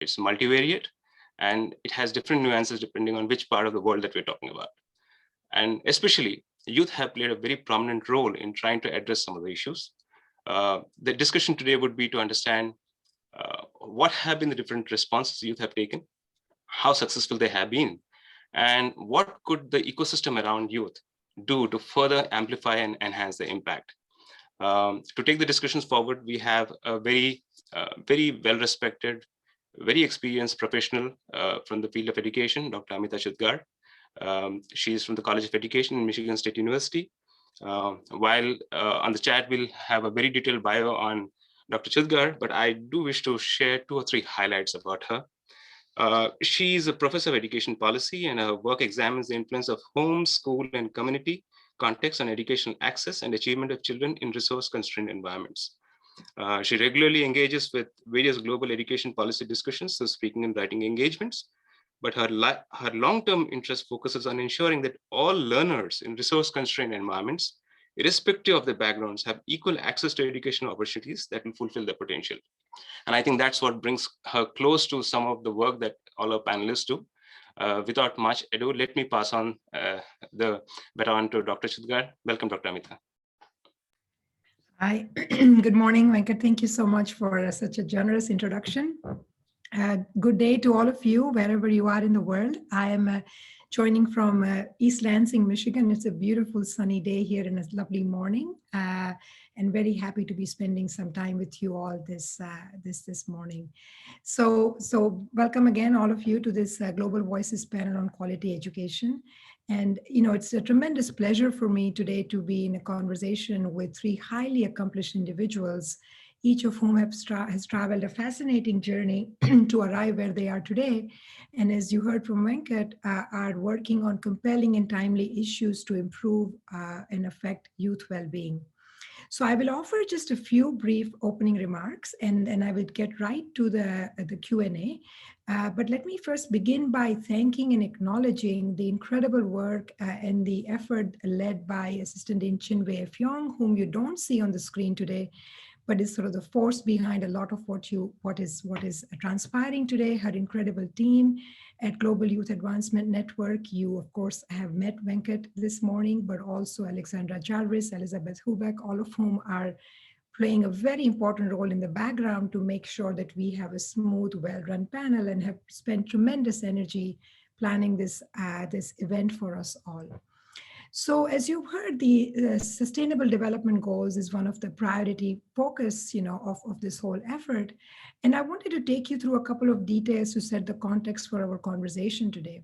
It's multivariate, and it has different nuances depending on which part of the world that we're talking about. And especially, youth have played a very prominent role in trying to address some of the issues. The discussion today would be to understand what have been the different responses youth have taken, how successful they have been, and what could the ecosystem around youth do to further amplify and enhance the impact. To take the discussions forward, we have a very well-respected, very experienced professional from the field of education, Dr. Amita Chudgar. She is from the College of Education in Michigan State University. While on the chat, we'll have a very detailed bio on Dr. Chudgar, but I do wish to share 2 or 3 highlights about her. She is a professor of education policy, and her work examines the influence of home, school, and community context on educational access and achievement of children in resource-constrained environments. She regularly engages with various global education policy discussions, so speaking and writing engagements, but her long-term interest focuses on ensuring that all learners in resource-constrained environments, irrespective of their backgrounds, have equal access to educational opportunities that will fulfill their potential. And I think that's what brings her close to some of the work that all our panelists do. Without much ado, let me pass on the baton to Dr. Chudgar. Welcome, Dr. Amita. Hi, good morning, Venkat. Thank you so much for such a generous introduction. Good day to all of you, wherever you are in the world. I am joining from East Lansing, Michigan. It's a beautiful sunny day here and a lovely morning, and very happy to be spending some time with you all this morning. So welcome again, all of you, to this Global Voices panel on quality education. And it's a tremendous pleasure for me today to be in a conversation with 3 highly accomplished individuals, each of whom has traveled a fascinating journey to arrive where they are today. And as you heard from Venkat, are working on compelling and timely issues to improve and affect youth well-being. So I will offer just a few brief opening remarks, and then I will get right to the Q&A. But let me first begin by thanking and acknowledging the incredible work and the effort led by Assistant Dean Chinwei Fyong, whom you don't see on the screen today, but is sort of the force behind a lot of what is transpiring today. Her incredible team at Global Youth Advancement Network. You, of course, have met Venkat this morning, but also Alexandra Jarvis, Elizabeth Hubeck, all of whom are playing a very important role in the background to make sure that we have a smooth, well-run panel, and have spent tremendous energy planning this event for us all. So as you've heard, the Sustainable Development Goals is one of the priority focus, of this whole effort. And I wanted to take you through a couple of details to set the context for our conversation today.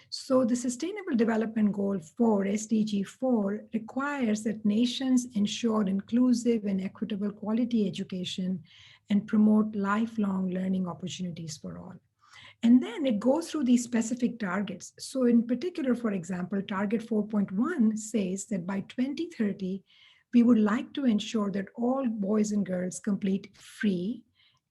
So the Sustainable Development Goal 4, SDG 4, requires that nations ensure inclusive and equitable quality education and promote lifelong learning opportunities for all. And then it goes through these specific targets. So in particular, for example, target 4.1 says that by 2030, we would like to ensure that all boys and girls complete free,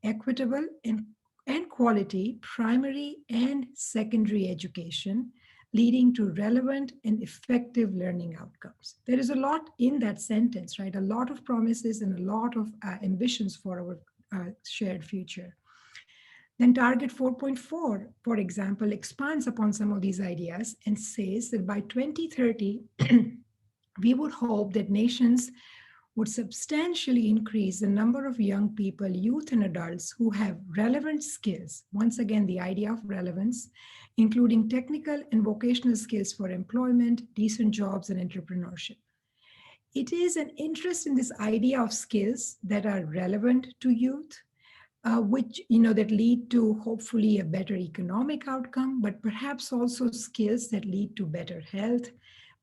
equitable, and quality primary and secondary education, leading to relevant and effective learning outcomes. There is a lot in that sentence, right? A lot of promises and a lot of ambitions for our shared future. Then target 4.4, for example, expands upon some of these ideas and says that by 2030, we would hope that nations would substantially increase the number of young people, youth and adults who have relevant skills. Once again, the idea of relevance, including technical and vocational skills for employment, decent jobs, and entrepreneurship. It is an interest in this idea of skills that are relevant to youth, which that lead to hopefully a better economic outcome, but perhaps also skills that lead to better health,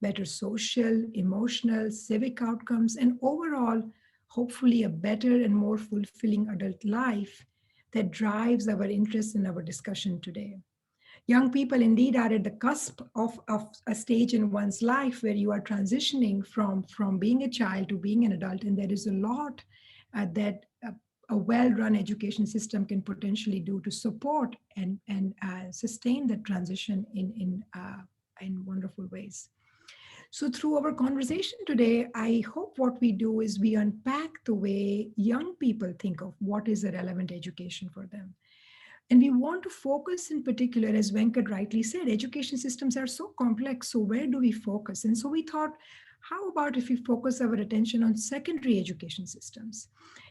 better social, emotional, civic outcomes, and overall, hopefully a better and more fulfilling adult life that drives our interest in our discussion today. Young people indeed are at the cusp of a stage in one's life where you are transitioning from being a child to being an adult, and there is a lot that a well-run education system can potentially do to support and sustain that transition in wonderful ways. So through our conversation today, I hope what we do is we unpack the way young people think of what is a relevant education for them. And we want to focus in particular, as Venkat rightly said, education systems are so complex. So where do we focus? And so we thought, how about if we focus our attention on secondary education systems?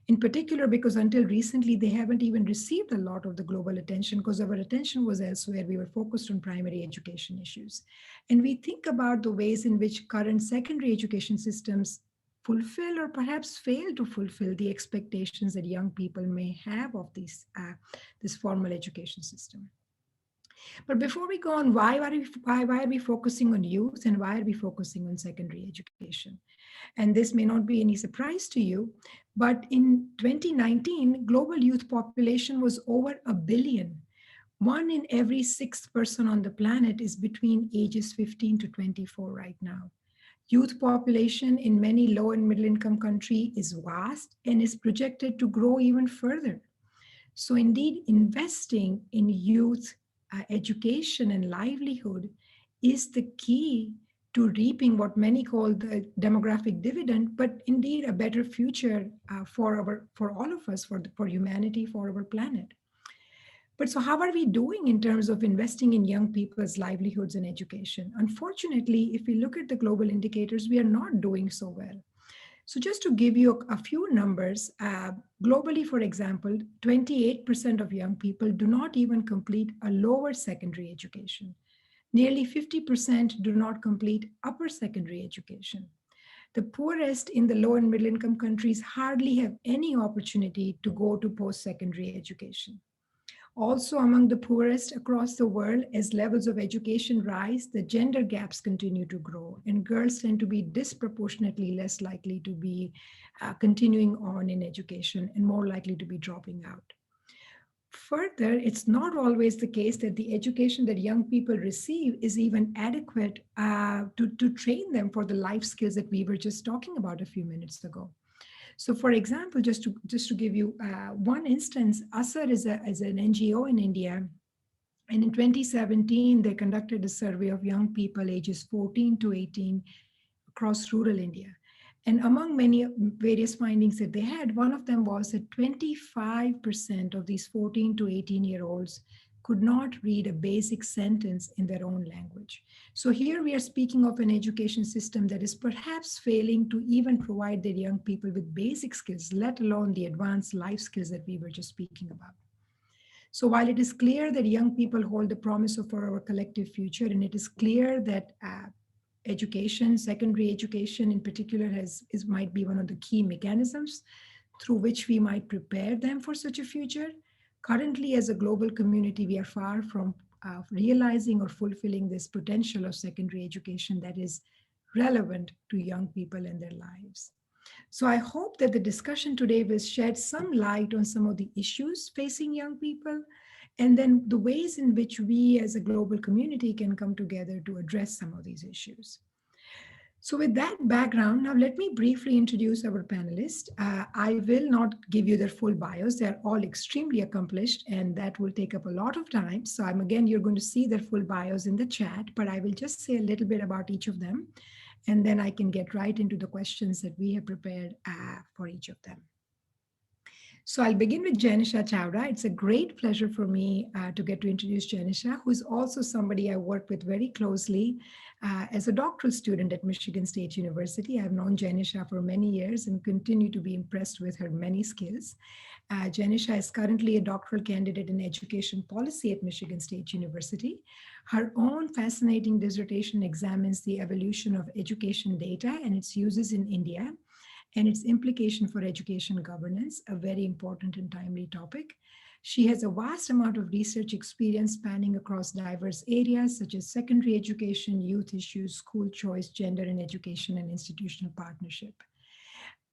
In particular, because until recently, they haven't even received a lot of the global attention because our attention was elsewhere. We were focused on primary education issues. And we think about the ways in which current secondary education systems fulfill or perhaps fail to fulfill the expectations that young people may have of this formal education system. But before we go on, why are we focusing on youth and why are we focusing on secondary education? And this may not be any surprise to you, but in 2019, global youth population was over a billion. One in every sixth person on the planet is between ages 15 to 24 right now. Youth population in many low and middle income countries is vast and is projected to grow even further. So indeed, investing in youth education and livelihood is the key to reaping what many call the demographic dividend, but indeed a better future for all of us, for humanity, for our planet. But so how are we doing in terms of investing in young people's livelihoods and education? Unfortunately, if we look at the global indicators, we are not doing so well. So just to give you a few numbers, globally, for example, 28% of young people do not even complete a lower secondary education. Nearly 50% do not complete upper secondary education. The poorest in the low and middle income countries hardly have any opportunity to go to post-secondary education. Also, among the poorest across the world, as levels of education rise, the gender gaps continue to grow, and girls tend to be disproportionately less likely to be continuing on in education and more likely to be dropping out. Further, it's not always the case that the education that young people receive is even adequate to train them for the life skills that we were just talking about a few minutes ago. So, for example, just to give you one instance, ASAR is an NGO in India, and in 2017 they conducted a survey of young people ages 14 to 18 across rural India. And among many various findings that they had, one of them was that 25% of these 14 to 18-year-olds could not read a basic sentence in their own language. So here we are speaking of an education system that is perhaps failing to even provide their young people with basic skills, let alone the advanced life skills that we were just speaking about. So while it is clear that young people hold the promise of our collective future, and it is clear that education, secondary education in particular, might be one of the key mechanisms through which we might prepare them for such a future. Currently, as a global community, we are far from realizing or fulfilling this potential of secondary education that is relevant to young people and their lives. So I hope that the discussion today will shed some light on some of the issues facing young people, and then the ways in which we as a global community can come together to address some of these issues. So with that background, now let me briefly introduce our panelists. I will not give you their full bios. They're all extremely accomplished, and that will take up a lot of time. So you're going to see their full bios in the chat, but I will just say a little bit about each of them, and then I can get right into the questions that we have prepared for each of them. So I'll begin with Janisha Chawda. It's a great pleasure for me to get to introduce Janisha, who is also somebody I work with very closely as a doctoral student at Michigan State University. I've known Janisha for many years and continue to be impressed with her many skills. Janisha is currently a doctoral candidate in education policy at Michigan State University. Her own fascinating dissertation examines the evolution of education data and its uses in India and its implication for education governance, a very important and timely topic. She has a vast amount of research experience spanning across diverse areas such as secondary education, youth issues, school choice, gender in education, and institutional partnership.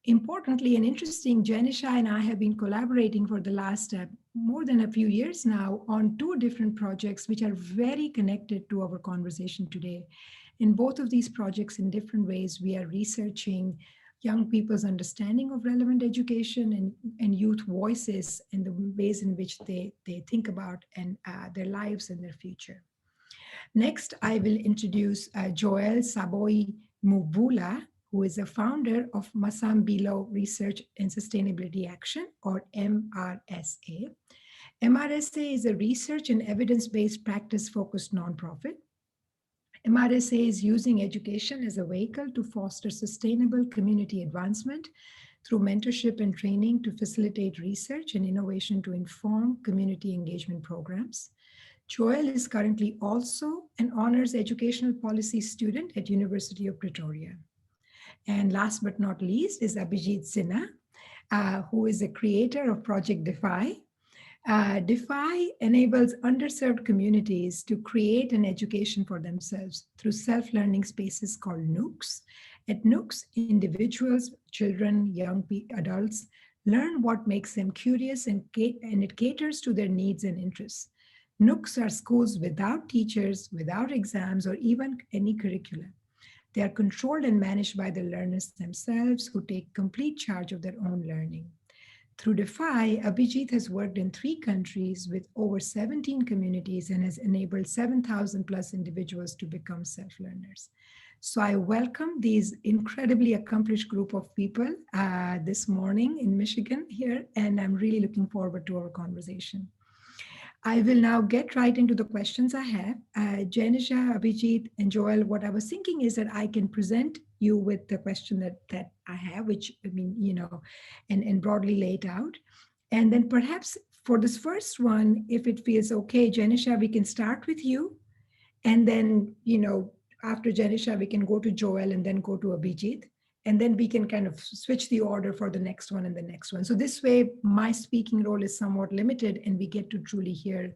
Importantly and interesting, Janisha and I have been collaborating for the last more than a few years now on two different projects which are very connected to our conversation today. In both of these projects, in different ways, we are researching young people's understanding of relevant education and youth voices and the ways in which they think about and their lives and their future. Next, I will introduce Joel Saboi Mubula, who is a founder of Masambilo Research and Sustainability Action, or MRSA. MRSA is a research and evidence-based practice-focused nonprofit. MRSA is using education as a vehicle to foster sustainable community advancement through mentorship and training to facilitate research and innovation to inform community engagement programs. Joel is currently also an honors educational policy student at University of Pretoria. And last but not least is Abhijit Sinha, who is a creator of Project Defy. Defy enables underserved communities to create an education for themselves through self-learning spaces called NOOCs. At NOOCs, individuals, children, young adults learn what makes them curious and it caters to their needs and interests. NOOCs are schools without teachers, without exams, or even any curriculum. They are controlled and managed by the learners themselves who take complete charge of their own learning. Through Defy, Abhijit has worked in 3 countries with over 17 communities and has enabled 7,000 plus individuals to become self-learners. So I welcome these incredibly accomplished group of people this morning in Michigan here, and I'm really looking forward to our conversation. I will now get right into the questions I have. Janisha, Abhijit, and Joel, what I was thinking is that I can present you with the question that I have, which I mean, you know, and broadly laid out. And then perhaps for this first one, if it feels okay, Janisha, we can start with you. And then, you know, after Janisha, we can go to Joel and then go to Abhijit. And then we can kind of switch the order for the next one and the next one. So this way, my speaking role is somewhat limited and we get to truly hear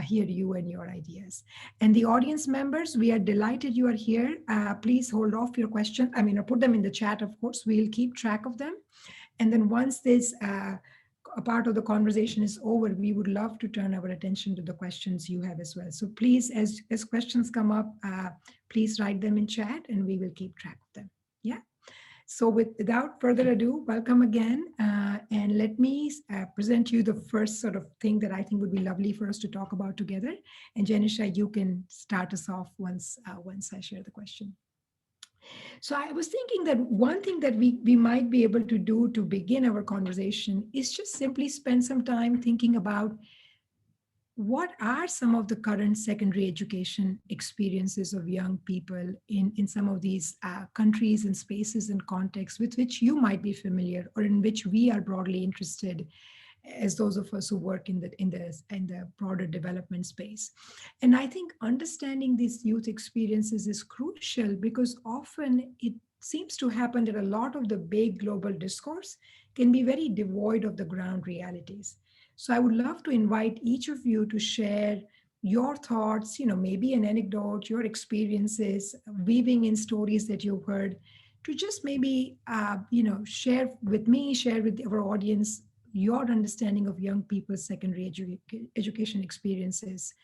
you and your ideas. And the audience members, we are delighted you are here. Please hold off your questions. I mean, or put them in the chat, of course. We'll keep track of them. And then once this a part of the conversation is over, we would love to turn our attention to the questions you have as well. So please, as questions come up, please write them in chat and we will keep track of them. Yeah. So without further ado, welcome again. And let me present you the first sort of thing that I think would be lovely for us to talk about together. And Janisha, you can start us off once I share the question. So I was thinking that one thing that we might be able to do to begin our conversation is just simply spend some time thinking about what are some of the current secondary education experiences of young people in some of these countries and spaces and contexts with which you might be familiar or in which we are broadly interested as those of us who work in the broader development space. And I think understanding these youth experiences is crucial because often it seems to happen that a lot of the big global discourse can be very devoid of the ground realities. So I would love to invite each of you to share your thoughts, you know, maybe an anecdote, your experiences, weaving in stories that you've heard, to just maybe, you know, share with me, share with our audience your understanding of young people's secondary education experiences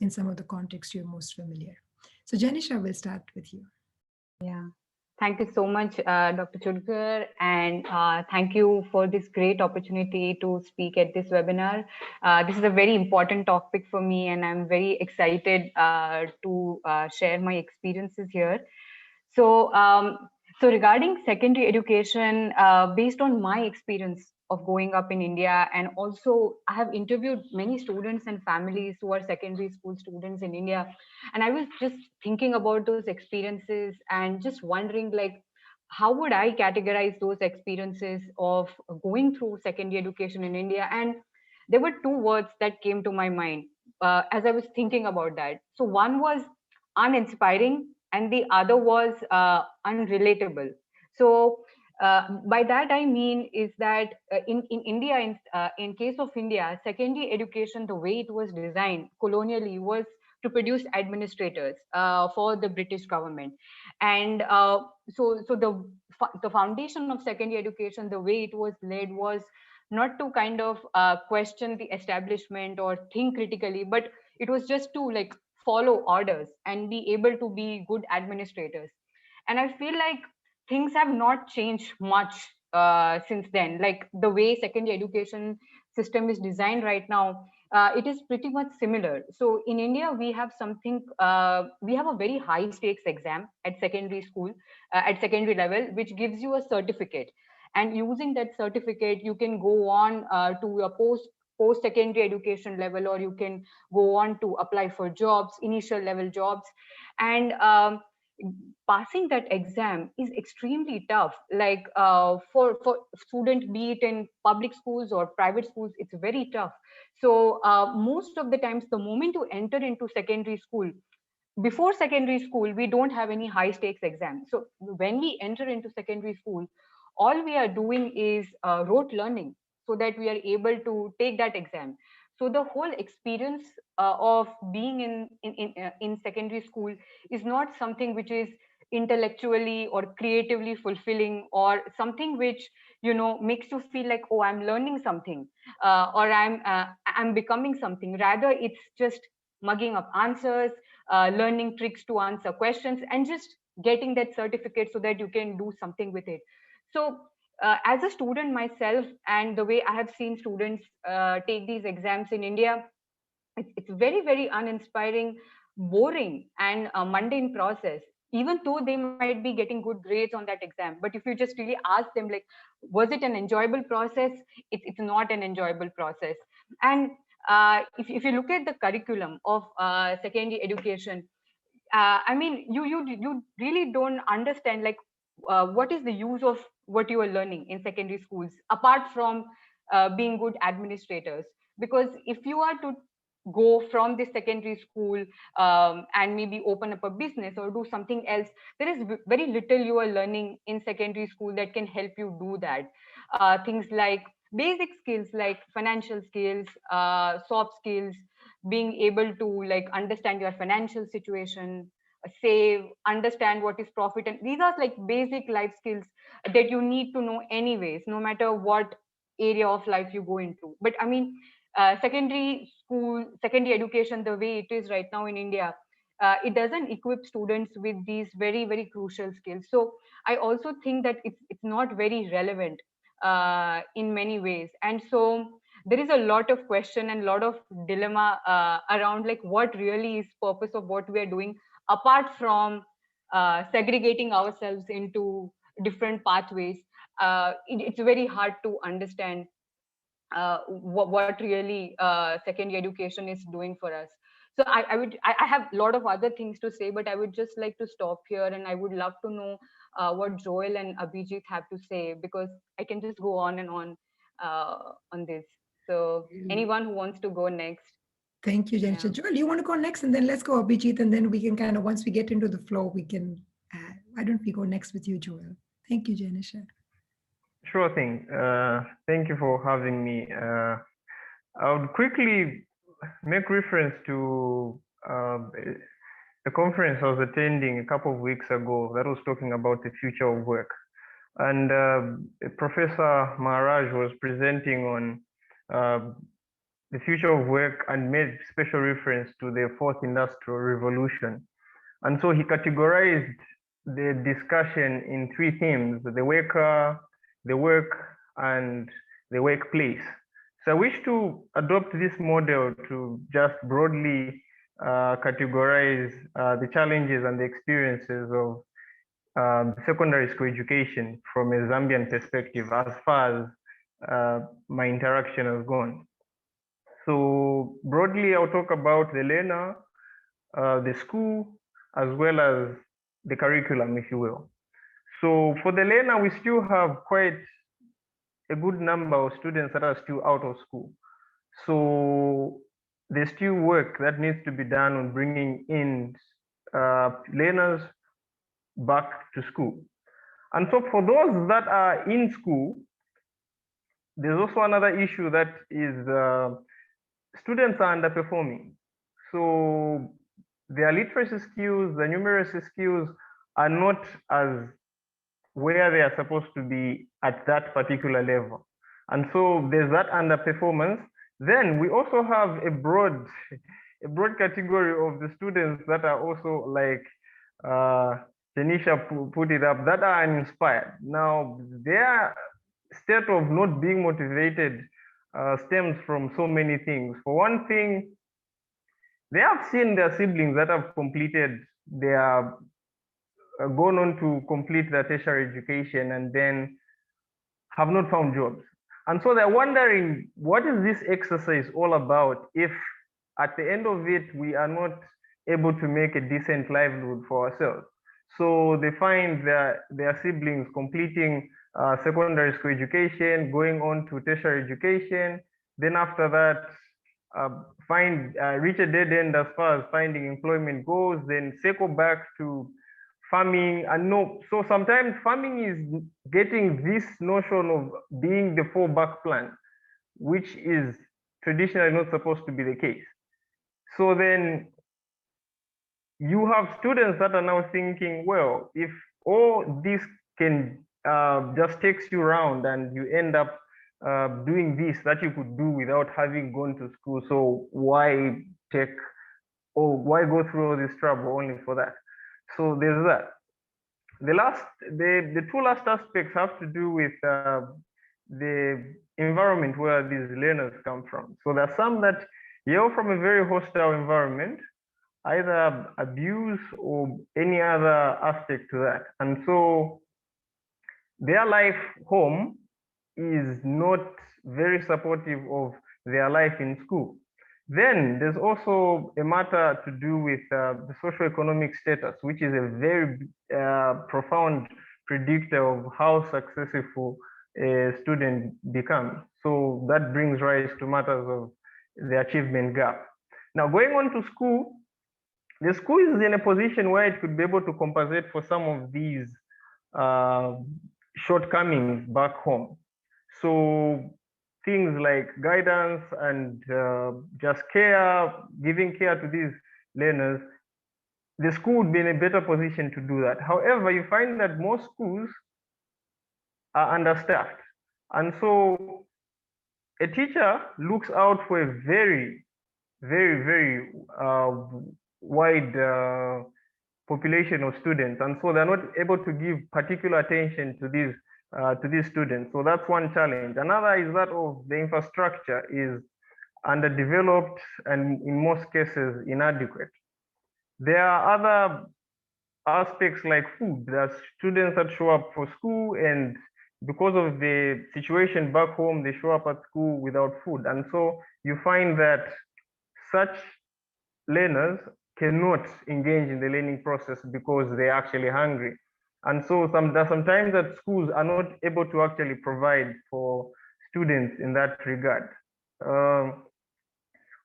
in some of the contexts you're most familiar. So Janisha, we'll start with you. Yeah. Thank you so much, Dr. Chudgar, and thank you for this great opportunity to speak at this webinar. This is a very important topic for me, and I'm very excited to share my experiences here. So, so regarding secondary education, based on my experience of growing up in India, and also I have interviewed many students and families who are secondary school students in India, and I was just thinking about those experiences and just wondering, like, how would I categorize those experiences of going through secondary education in India? And there were 2 words that came to my mind as I was thinking about that. So one was uninspiring, and the other was unrelatable. So by that I mean is that in India, in case of India, secondary education, the way it was designed colonially was to produce administrators for the British government. And so the foundation of secondary education, the way it was led, was not to kind of question the establishment or think critically, but it was just to like follow orders and be able to be good administrators. And I feel like things have not changed much since then. Like the way secondary education system is designed right now, it is pretty much similar. So in India, we have something, we have a very high stakes exam at secondary school, at secondary level, which gives you a certificate. And using that certificate, you can go on to a post-secondary education level, or you can go on to apply for jobs, initial level jobs. And passing that exam is extremely tough. Like for student, be it in public schools or private schools, it's very tough. So most of the times, the moment you enter into secondary school, before secondary school, we don't have any high stakes exam. So when we enter into secondary school, all we are doing is rote learning, so that we are able to take that exam. So the whole experience of being in secondary school is not something which is intellectually or creatively fulfilling, or something which, you know, makes you feel like, oh, I'm learning something, or I'm becoming something. Rather, it's just mugging up answers, learning tricks to answer questions, and just getting that certificate so that you can do something with it. So as a student myself, and the way I have seen students take these exams in India, it's very, very uninspiring, boring, and a mundane process. Even though they might be getting good grades on that exam, but if you just really ask them, like, was it an enjoyable process? It's not an enjoyable process. And if you look at the curriculum of secondary education, I mean, you really don't understand, like, what is the use of what you are learning in secondary schools, apart from being good administrators. Because if you are to go from the secondary school and maybe open up a business or do something else, there is very little you are learning in secondary school that can help you do that. Things like basic skills like financial skills, soft skills, being able to like understand your financial situation, save, understand what is profit, and these are like basic life skills that you need to know anyways, no matter what area of life you go into. But I mean, secondary school, secondary education, the way it is right now in India, it doesn't equip students with these very, very crucial skills. So I also think that it's not very relevant in many ways. And so there is a lot of question and a lot of dilemma around like what really is purpose of what we are doing, apart from segregating ourselves into different pathways. It's very hard to understand what really secondary education is doing for us. So I have a lot of other things to say, but I would just like to stop here, and I would love to know what Joel and Abhijit have to say, because I can just go on and on this. So anyone who wants to go next? Thank you, Janisha. Yeah. Joel, you want to go next, and then let's go Abhijit, and then we can kind of, once we get into the flow, we can, why don't we go next with you, Joel? Thank you, Janisha. Sure thing. Thank you for having me. I would quickly make reference to a conference I was attending a couple of weeks ago that was talking about the future of work. And Professor Maharaj was presenting on the future of work and made special reference to the fourth industrial revolution. And so he categorized the discussion in three themes: the worker, the work, and the workplace. So I wish to adopt this model to just broadly categorize the challenges and the experiences of secondary school education from a Zambian perspective, as far as my interaction has gone. So broadly, I'll talk about the learner, the school, as well as the curriculum, if you will. So for the learner, we still have quite a good number of students that are still out of school. So there's still work that needs to be done on bringing in learners back to school. And so for those that are in school, there's also another issue that is students are underperforming. So their literacy skills, the numeracy skills are not as where they are supposed to be at that particular level. And so there's that underperformance. Then we also have a broad category of the students that are also like Janisha put it up, that are uninspired. Now, their state of not being motivated stems from so many things. For one thing, they have seen their siblings that have completed their gone on to complete their tertiary education and then have not found jobs. And so they're wondering, what is this exercise all about if at the end of it, we are not able to make a decent livelihood for ourselves? So they find their siblings completing secondary school education, going on to tertiary education. Then after that, reach a dead end as far as finding employment goes, then circle back to farming. And no, so sometimes farming is getting this notion of being the fallback plan, which is traditionally not supposed to be the case. So then you have students that are now thinking, well, if all this can just takes you around and you end up doing this that you could do without having gone to school, so why go through all this trouble only for that? So there's that. The two last aspects have to do with the environment where these learners come from. So there are some that hail from a very hostile environment, either abuse or any other aspect to that. And so their life home is not very supportive of their life in school. Then there's also a matter to do with the socioeconomic status, which is a very profound predictor of how successful a student becomes. So that brings rise to matters of the achievement gap. Now, going on to school, the school is in a position where it could be able to compensate for some of these shortcomings back home. So things like guidance and just care, giving care to these learners, the school would be in a better position to do that. However, you find that most schools are understaffed. And so a teacher looks out for a very, very, very wide population of students. And so they're not able to give particular attention to these students. So that's one challenge. Another is that of the infrastructure is underdeveloped and in most cases inadequate. There are other aspects like food. There are students that show up for school, and because of the situation back home, they show up at school without food. And so you find that such learners cannot engage in the learning process because they're actually hungry. And so there's sometimes that schools are not able to actually provide for students in that regard.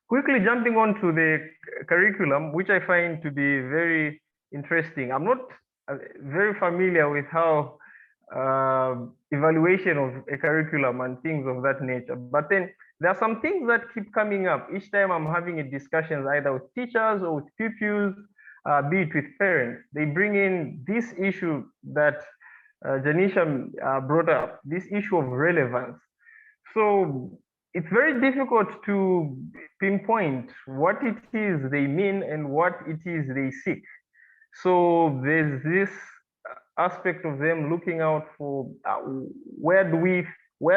Quickly jumping on to the curriculum, which I find to be very interesting. I'm not very familiar with how evaluation of a curriculum and things of that nature, but then there are some things that keep coming up each time I'm having a discussions either with teachers or with pupils, be it with parents. They bring in this issue that Janisha brought up, this issue of relevance. So it's very difficult to pinpoint what it is they mean and what it is they seek. So there's this aspect of them looking out for where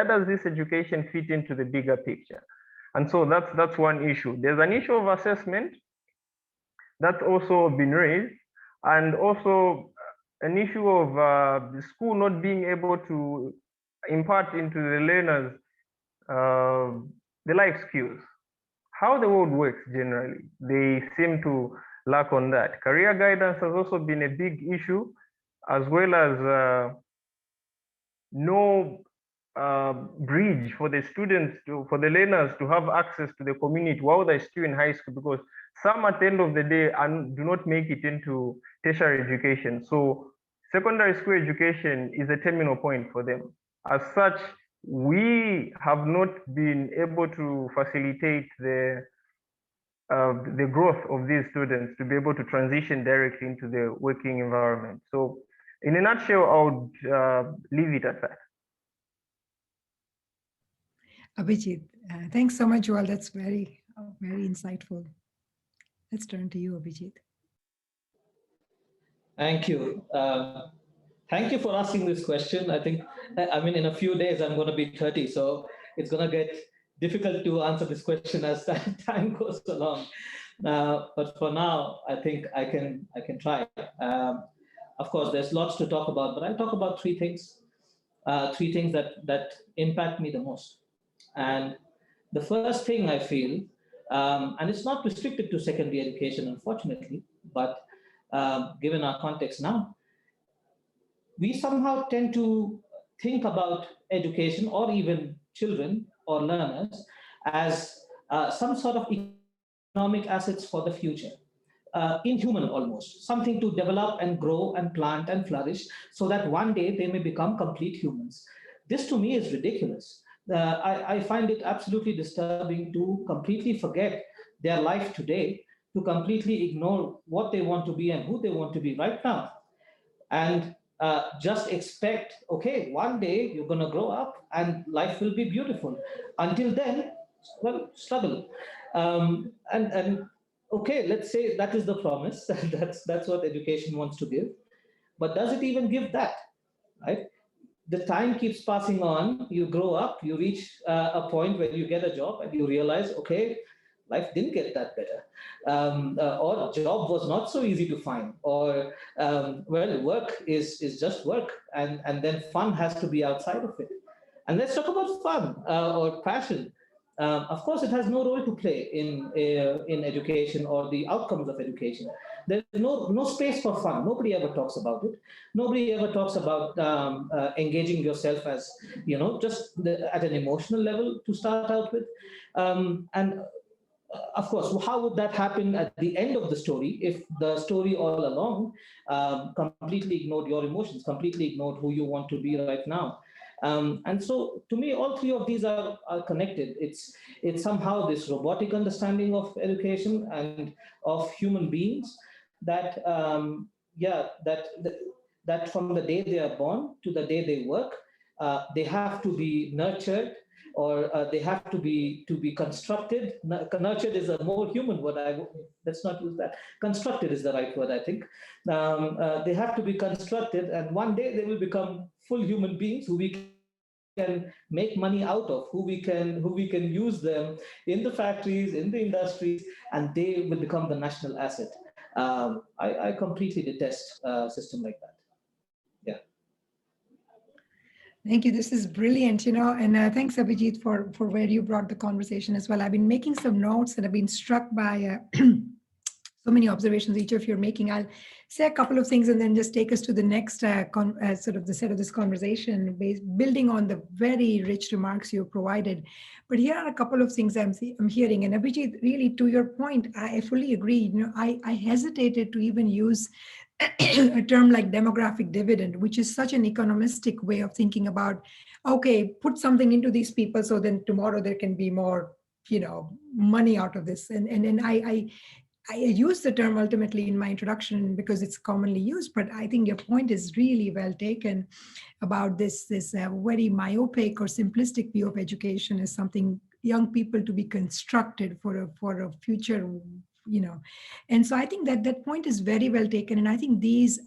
does this education fit into the bigger picture? And so that's one issue. There's an issue of assessment that's also been raised, and also an issue of the school not being able to impart into the learners the life skills, how the world works generally. They seem to lack on that. Career guidance has also been a big issue, as well as no bridge for the students, for the learners to have access to the community while they're still in high school, because some at the end of the day do not make it into tertiary education. So secondary school education is a terminal point for them. As such, we have not been able to facilitate the growth of these students to be able to transition directly into the working environment. So in a nutshell, I would leave it at that. Abhijit, thanks so much, Joel. That's very, very insightful. Let's turn to you, Abhijit. Thank you. Thank you for asking this question. I think, in a few days, I'm going to be 30, so it's going to get difficult to answer this question as time goes along. But for now, I think I can try. Of course, there's lots to talk about, but I'll talk about three things. three things that impact me the most. And the first thing I feel, and it's not restricted to secondary education, unfortunately, but given our context now, we somehow tend to think about education or even children or learners as some sort of economic assets for the future. Inhuman almost, something to develop and grow and plant and flourish so that one day they may become complete humans. This to me is ridiculous. I find it absolutely disturbing to completely forget their life today, to completely ignore what they want to be and who they want to be right now, and just expect, okay, one day you're going to grow up and life will be beautiful. Until then, well, struggle. And okay, let's say that is the promise. That's what education wants to give. But does it even give that, right? The time keeps passing on. You grow up, you reach a point where you get a job and you realize, okay, life didn't get that better, or job was not so easy to find, or well, work is just work, and then fun has to be outside of it. And let's talk about fun or passion. Of course, it has no role to play in education or the outcomes of education. There's no space for fun. Nobody ever talks about it. Nobody ever talks about engaging yourself as, just at an emotional level to start out with. And of course, how would that happen at the end of the story if the story all along completely ignored your emotions, completely ignored who you want to be right now? And so, to me, all three of these are connected. It's somehow this robotic understanding of education and of human beings that, that from the day they are born to the day they work, they have to be nurtured, or they have to be constructed. Nurtured is a more human word. Let's not use that. Constructed is the right word, I think. They have to be constructed, and one day they will become full human beings who we can make money out of, who we can use them in the factories, in the industries, and they will become the national asset. I completely detest a system like that. Yeah. Thank you. This is brilliant, and thanks, Abhijit, for where you brought the conversation as well. I've been making some notes and I've been struck by so many observations each of you are making. I'll say a couple of things and then just take us to the next sort of the set of this conversation, building on the very rich remarks you provided. But here are a couple of things I'm hearing. And Abhijit, really, to your point, I fully agree. I hesitated to even use a term like demographic dividend, which is such an economistic way of thinking about, okay, put something into these people so then tomorrow there can be more, money out of this. And then I use the term ultimately in my introduction because it's commonly used, but I think your point is really well taken about this very myopic or simplistic view of education as something young people to be constructed for a future, and so I think that point is very well taken. And I think these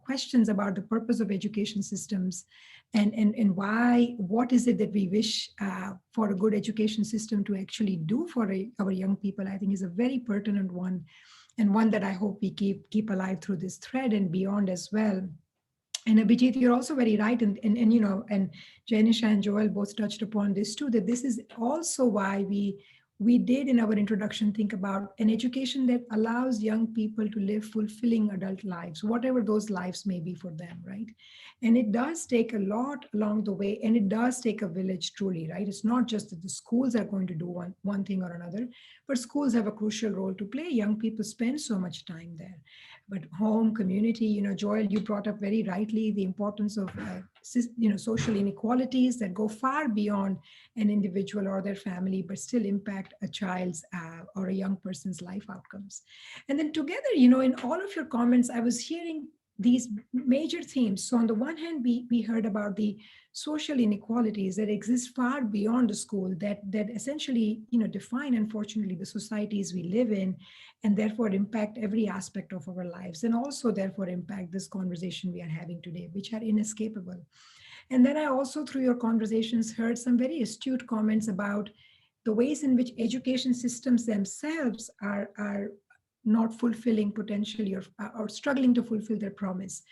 questions about the purpose of education systems and why, what is it that we wish for a good education system to actually do for our young people, I think is a very pertinent one, and one that I hope we keep alive through this thread and beyond as well. And Abhijit, you're also very right, and Jainisha and Joel both touched upon this too, that this is also why we did in our introduction think about an education that allows young people to live fulfilling adult lives, whatever those lives may be for them, right? And it does take a lot along the way, and it does take a village truly, right? It's not just that the schools are going to do one thing or another, but schools have a crucial role to play. Young people spend so much time there. But home, community, Joel, you brought up very rightly the importance of social inequalities that go far beyond an individual or their family, but still impact a child's or a young person's life outcomes. And then together, in all of your comments, I was hearing these major themes. So on the one hand, we heard about the social inequalities that exist far beyond the school, that essentially, define, unfortunately, the societies we live in, and therefore impact every aspect of our lives, and also therefore impact this conversation we are having today, which are inescapable. And then I also, through your conversations, heard some very astute comments about the ways in which education systems themselves are not fulfilling potentially or struggling to fulfill their promise.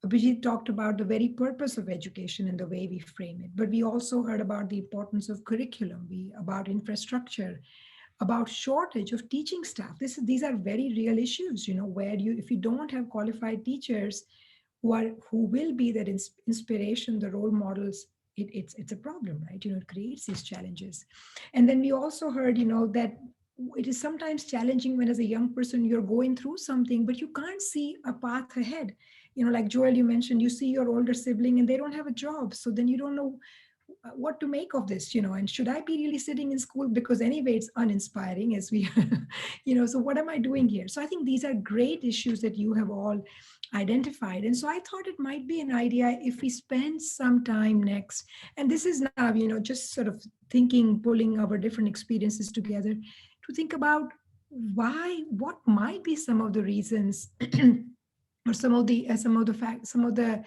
Abhijit talked about the very purpose of education and the way we frame it, but we also heard about the importance of curriculum, about infrastructure, about shortage of teaching staff. These are very real issues, where if you don't have qualified teachers who will be that inspiration, the role models, it's a problem, right? It creates these challenges. And then we also heard, that it is sometimes challenging when as a young person you're going through something, but you can't see a path ahead. Like Joel, you mentioned, you see your older sibling and they don't have a job. So then you don't know what to make of this, and should I be really sitting in school? Because anyway, it's uninspiring as we, so what am I doing here? So I think these are great issues that you have all identified. And so I thought it might be an idea if we spend some time next, and this is now, just sort of thinking, pulling our different experiences together to think about what might be some of the reasons or some of the facts, some of the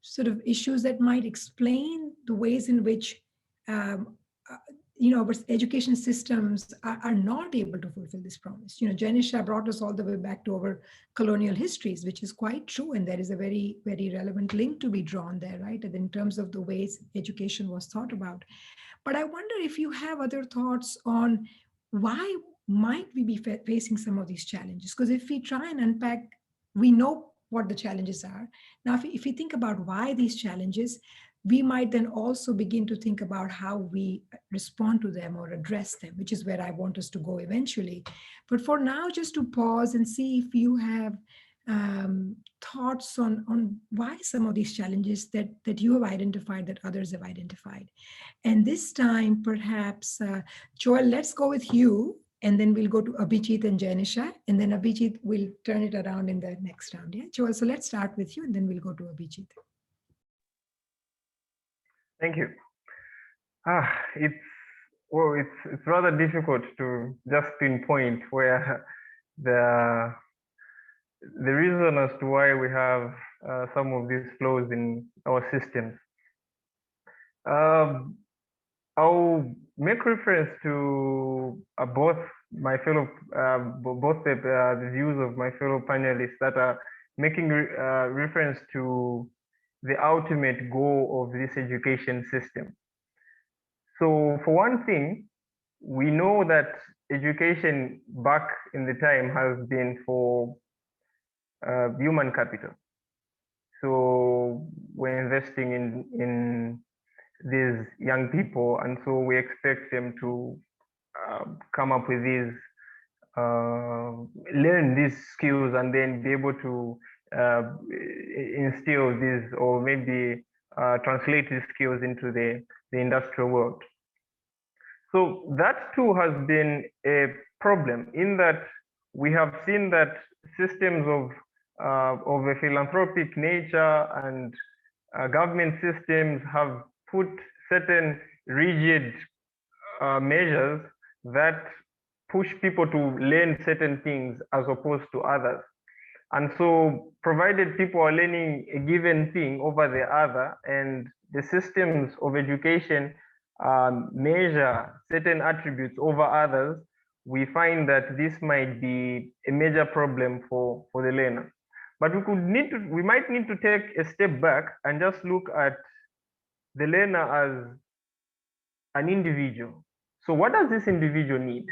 sort of issues that might explain the ways in which uh, our education systems are not able to fulfill this promise. Janisha brought us all the way back to our colonial histories, which is quite true, and there is a very, very relevant link to be drawn there, right? And in terms of the ways education was thought about. But I wonder if you have other thoughts on why might we be facing some of these challenges? Because if we try and unpack, we know what the challenges are. Now, if we think about why these challenges, we might then also begin to think about how we respond to them or address them, which is where I want us to go eventually. But for now, just to pause and see if you have thoughts on why some of these challenges that you have identified, that others have identified. And this time, perhaps, Joel, let's go with you, and then we'll go to Abhijit and Janisha, and then Abhijit will turn it around in the next round. Yeah, Joel, so let's start with you, and then we'll go to Abhijit. Thank you. It's rather difficult to just pinpoint where the reason as to why we have some of these flaws in our systems. I'll make reference to both the views of my fellow panelists that are making reference to the ultimate goal of this education system. So for one thing, we know that education back in the time has been for human capital. So we're investing in these young people, and so we expect them to come up with these, learn these skills, and then be able to instill these, or maybe translate these skills into the industrial world. So that too has been a problem, in that we have seen that systems of a philanthropic nature and government systems have put certain rigid measures that push people to learn certain things as opposed to others. And so provided people are learning a given thing over the other, and the systems of education measure certain attributes over others, we find that this might be a major problem for the learner. But we might need to take a step back and just look at the learner as an individual. So what does this individual need?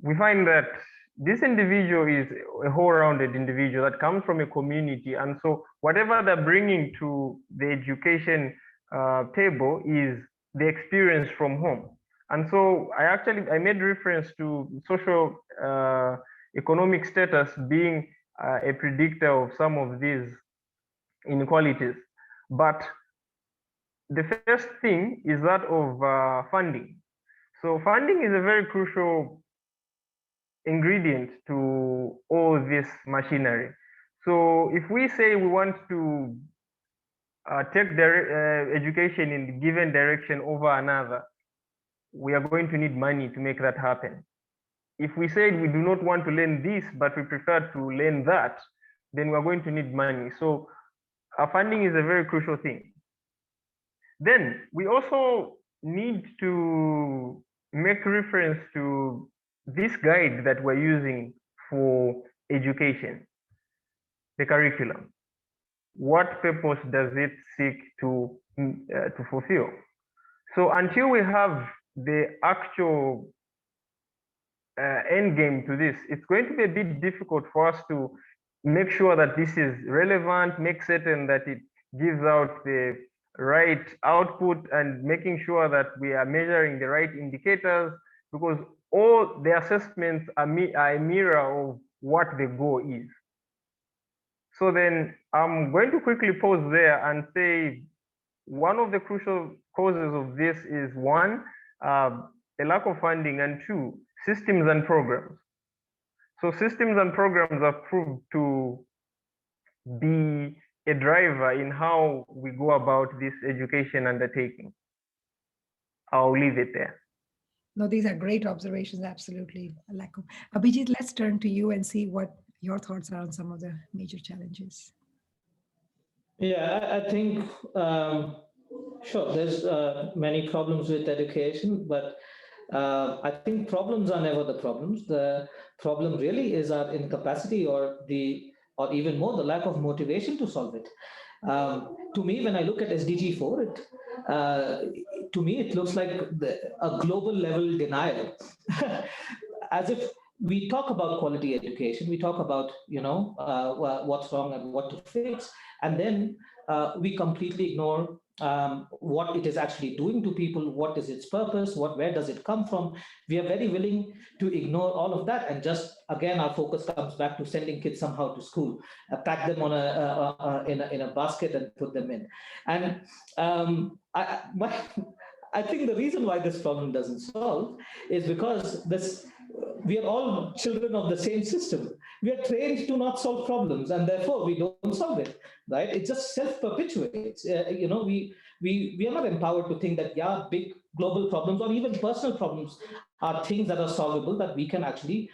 We find that this individual is a whole-rounded individual that comes from a community, and so whatever they're bringing to the education table is the experience from home. And so I made reference to social economic status being a predictor of some of these inequalities. But the first thing is that of funding. So funding is a very crucial ingredient to all this machinery. So if we say we want to take education in a given direction over another, we are going to need money to make that happen. If we said we do not want to learn this, but we prefer to learn that, then we're going to need money. So funding is a very crucial thing. Then we also need to make reference to this guide that we're using for education, the curriculum. what purpose does it seek to fulfill? So until we have the actual end game to this, it's going to be a bit difficult for us to make sure that this is relevant, make certain that it gives out the right output, and making sure that we are measuring the right indicators, because all the assessments are a mirror of what the goal is. So then I'm going to quickly pause there and say one of the crucial causes of this is one, a lack of funding, and two, systems and programs. So systems and programs have proved to be a driver in how we go about this education undertaking. I'll leave it there. No, these are great observations, absolutely. Abhijit, let's turn to you and see what your thoughts are on some of the major challenges. Yeah, I think, sure, there's many problems with education, but I think problems are never the problems. The problem really is our incapacity or even more, the lack of motivation to solve it. To me, when I look at SDG 4, to me, it looks like a global level denial. As if we talk about quality education, we talk about, what's wrong and what to fix, and then we completely ignore what it is actually doing to people, what is its purpose, where does it come from. We are very willing to ignore all of that, and just, again, our focus comes back to sending kids somehow to school, pack them on in a basket and put them in. And I think the reason why this problem doesn't solve is because we are all children of the same system. We are trained to not solve problems, and therefore we don't solve it, right? It just self-perpetuates. We are not empowered to think that, big global problems or even personal problems are things that are solvable, that we can actually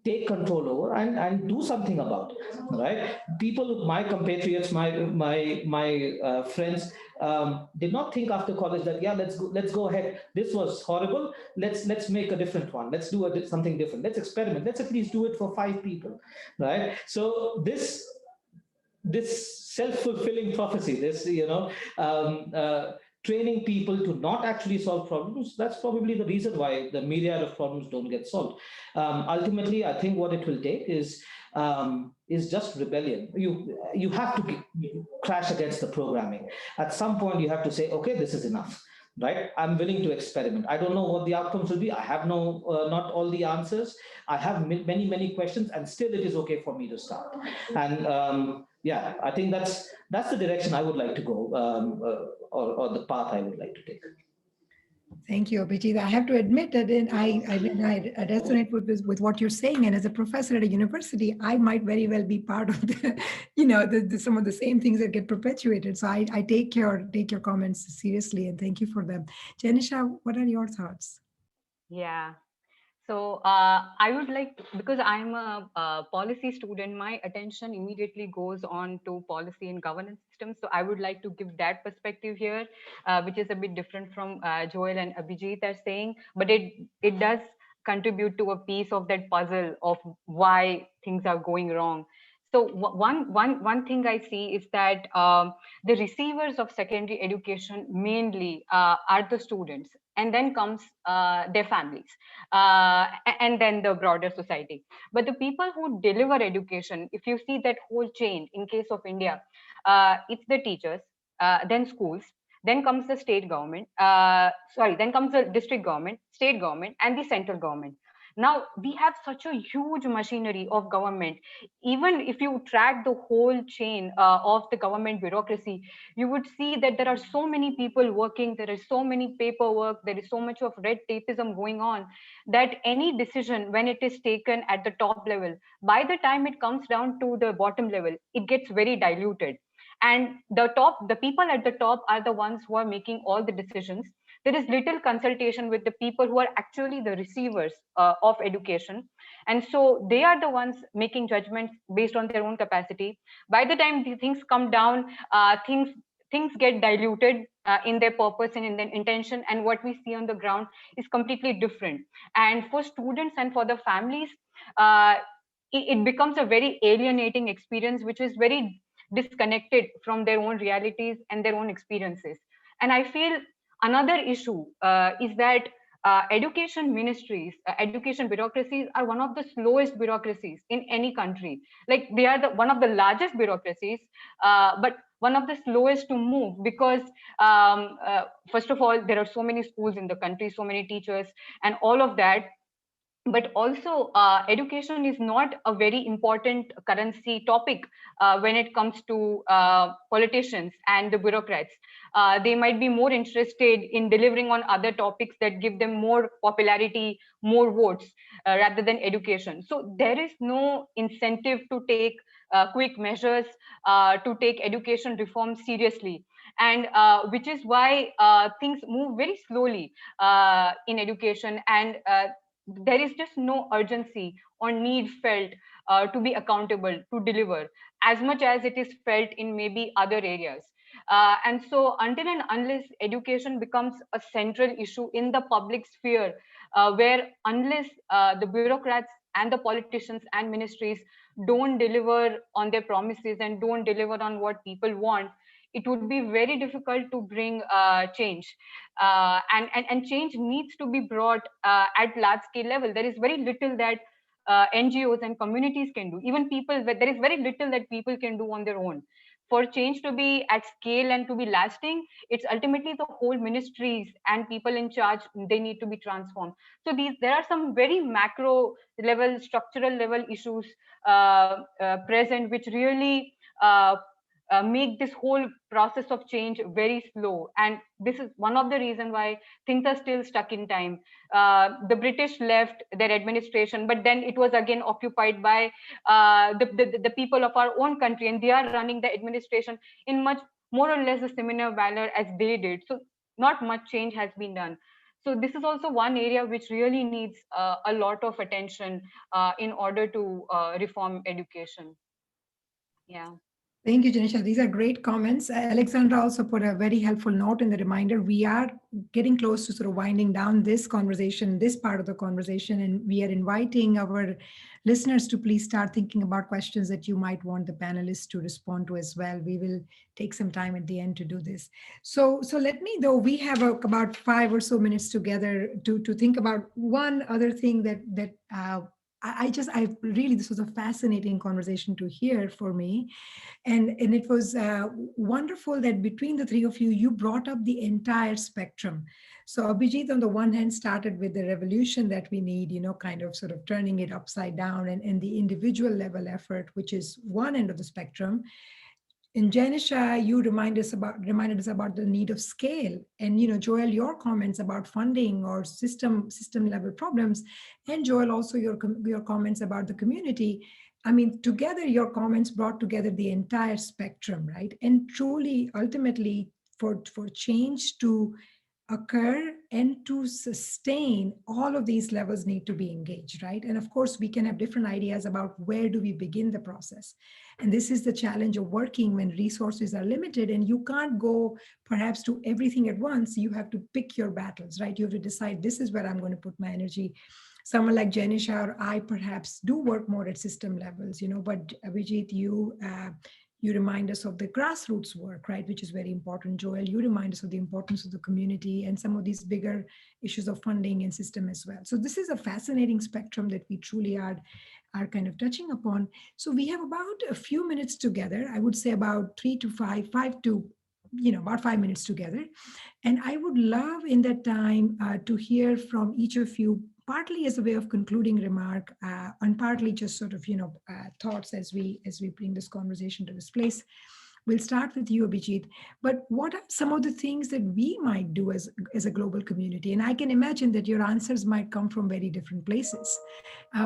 take control over and do something about, right? People, my compatriots, my friends, did not think after college that let's go ahead. This was horrible. Let's make a different one. Let's do something different. Let's experiment. Let's at least do it for 5 people, right? So this self-fulfilling prophecy, training people to not actually solve problems, that's probably the reason why the myriad of problems don't get solved. Ultimately, I think what it will take is just rebellion. You have to crash against the programming. At some point, you have to say, okay, this is enough. Right? I'm willing to experiment. I don't know what the outcomes will be. I have not all the answers. I have many questions, and still it is okay for me to start. And I think that's the direction I would like to go, or the path I would like to take. Thank you, Abhijit. I have to admit that I resonate with what you're saying. And as a professor at a university, I might very well be part of some of the same things that get perpetuated. So I take your comments seriously, and thank you for them. Janisha, what are your thoughts? Yeah. So I would like, because I'm a policy student, my attention immediately goes on to policy and governance systems. So I would like to give that perspective here, which is a bit different from Joel and Abhijit are saying, but it does contribute to a piece of that puzzle of why things are going wrong. So one thing I see is that the receivers of secondary education mainly are the students, and then comes their families, and then the broader society. But the people who deliver education, if you see that whole chain, in case of India, it's the teachers, then schools, then comes the state government, then comes the district government, state government, and the central government. Now we have such a huge machinery of government. Even if you track the whole chain of the government bureaucracy, you would see that there are so many people working, there is so many paperwork, there is so much of red tapeism going on, that any decision, when it is taken at the top level, by the time it comes down to the bottom level, it gets very diluted. And the people at the top are the ones who are making all the decisions. There is little consultation with the people who are actually the receivers of education. And so they are the ones making judgments based on their own capacity. By the time the things come down, things get diluted in their purpose and in their intention. And what we see on the ground is completely different. And for students and for the families, it becomes a very alienating experience, which is very disconnected from their own realities and their own experiences. And I feel another issue is that education ministries, education bureaucracies are one of the slowest bureaucracies in any country. Like they are one of the largest bureaucracies, but one of the slowest to move, because first of all, there are so many schools in the country, so many teachers and all of that. But also education is not a very important currency topic when it comes to politicians and the bureaucrats. They might be more interested in delivering on other topics that give them more popularity, more votes, rather than education. So there is no incentive to take quick measures, to take education reform seriously. And which is why things move very slowly in education, and there is just no urgency or need felt to be accountable, to deliver as much as it is felt in maybe other areas. And so until and unless education becomes a central issue in the public sphere, where unless the bureaucrats and the politicians and ministries don't deliver on their promises and don't deliver on what people want, it would be very difficult to bring change. And change needs to be brought at large scale level. There is very little that NGOs and communities can do. Even people, there is very little that people can do on their own. For change to be at scale and to be lasting, it's ultimately the whole ministries and people in charge, they need to be transformed. So there are some very macro level, structural level issues present, which really make this whole process of change very slow. And this is one of the reasons why things are still stuck in time. The British left their administration, but then it was again occupied by the people of our own country, and they are running the administration in much more or less a similar manner as they did. So not much change has been done. So this is also one area which really needs a lot of attention in order to reform education. Yeah. Thank you, Janisha. These are great comments. Alexandra also put a very helpful note in the reminder. We are getting close to sort of winding down this conversation, this part of the conversation, and we are inviting our listeners to please start thinking about questions that you might want the panelists to respond to as well. We will take some time at the end to do this. So let me, though, we have about 5 or so minutes together to think about one other thing that I really, this was a fascinating conversation to hear for me. And it was wonderful that between the three of you, you brought up the entire spectrum. So Abhijit, on the one hand, started with the revolution that we need, kind of sort of turning it upside down, and the individual level effort, which is one end of the spectrum. In Janisha, you reminded us about the need of scale, and Joel, your comments about funding or system level problems, and Joel, also your comments about the community. I mean, together, your comments brought together the entire spectrum, right? And truly, ultimately, for change to occur and to sustain, all of these levels need to be engaged, right? And of course, we can have different ideas about where do we begin the process. And this is the challenge of working when resources are limited and you can't go perhaps to everything at once. You have to pick your battles, right? You have to decide, this is where I'm going to put my energy. Someone like Janisha or I perhaps do work more at system levels, but Abhijit, you remind us of the grassroots work, right, which is very important. Joel, you remind us of the importance of the community and some of these bigger issues of funding and system as well. So this is a fascinating spectrum that we truly are kind of touching upon. So we have about a few minutes together. I would say about 3 to 5 to about 5 minutes together. And I would love in that time to hear from each of you, partly as a way of concluding remark, and partly just sort of, thoughts as we bring this conversation to this place. We'll start with you, Abhijit. But what are some of the things that we might do as a global community? And I can imagine that your answers might come from very different places.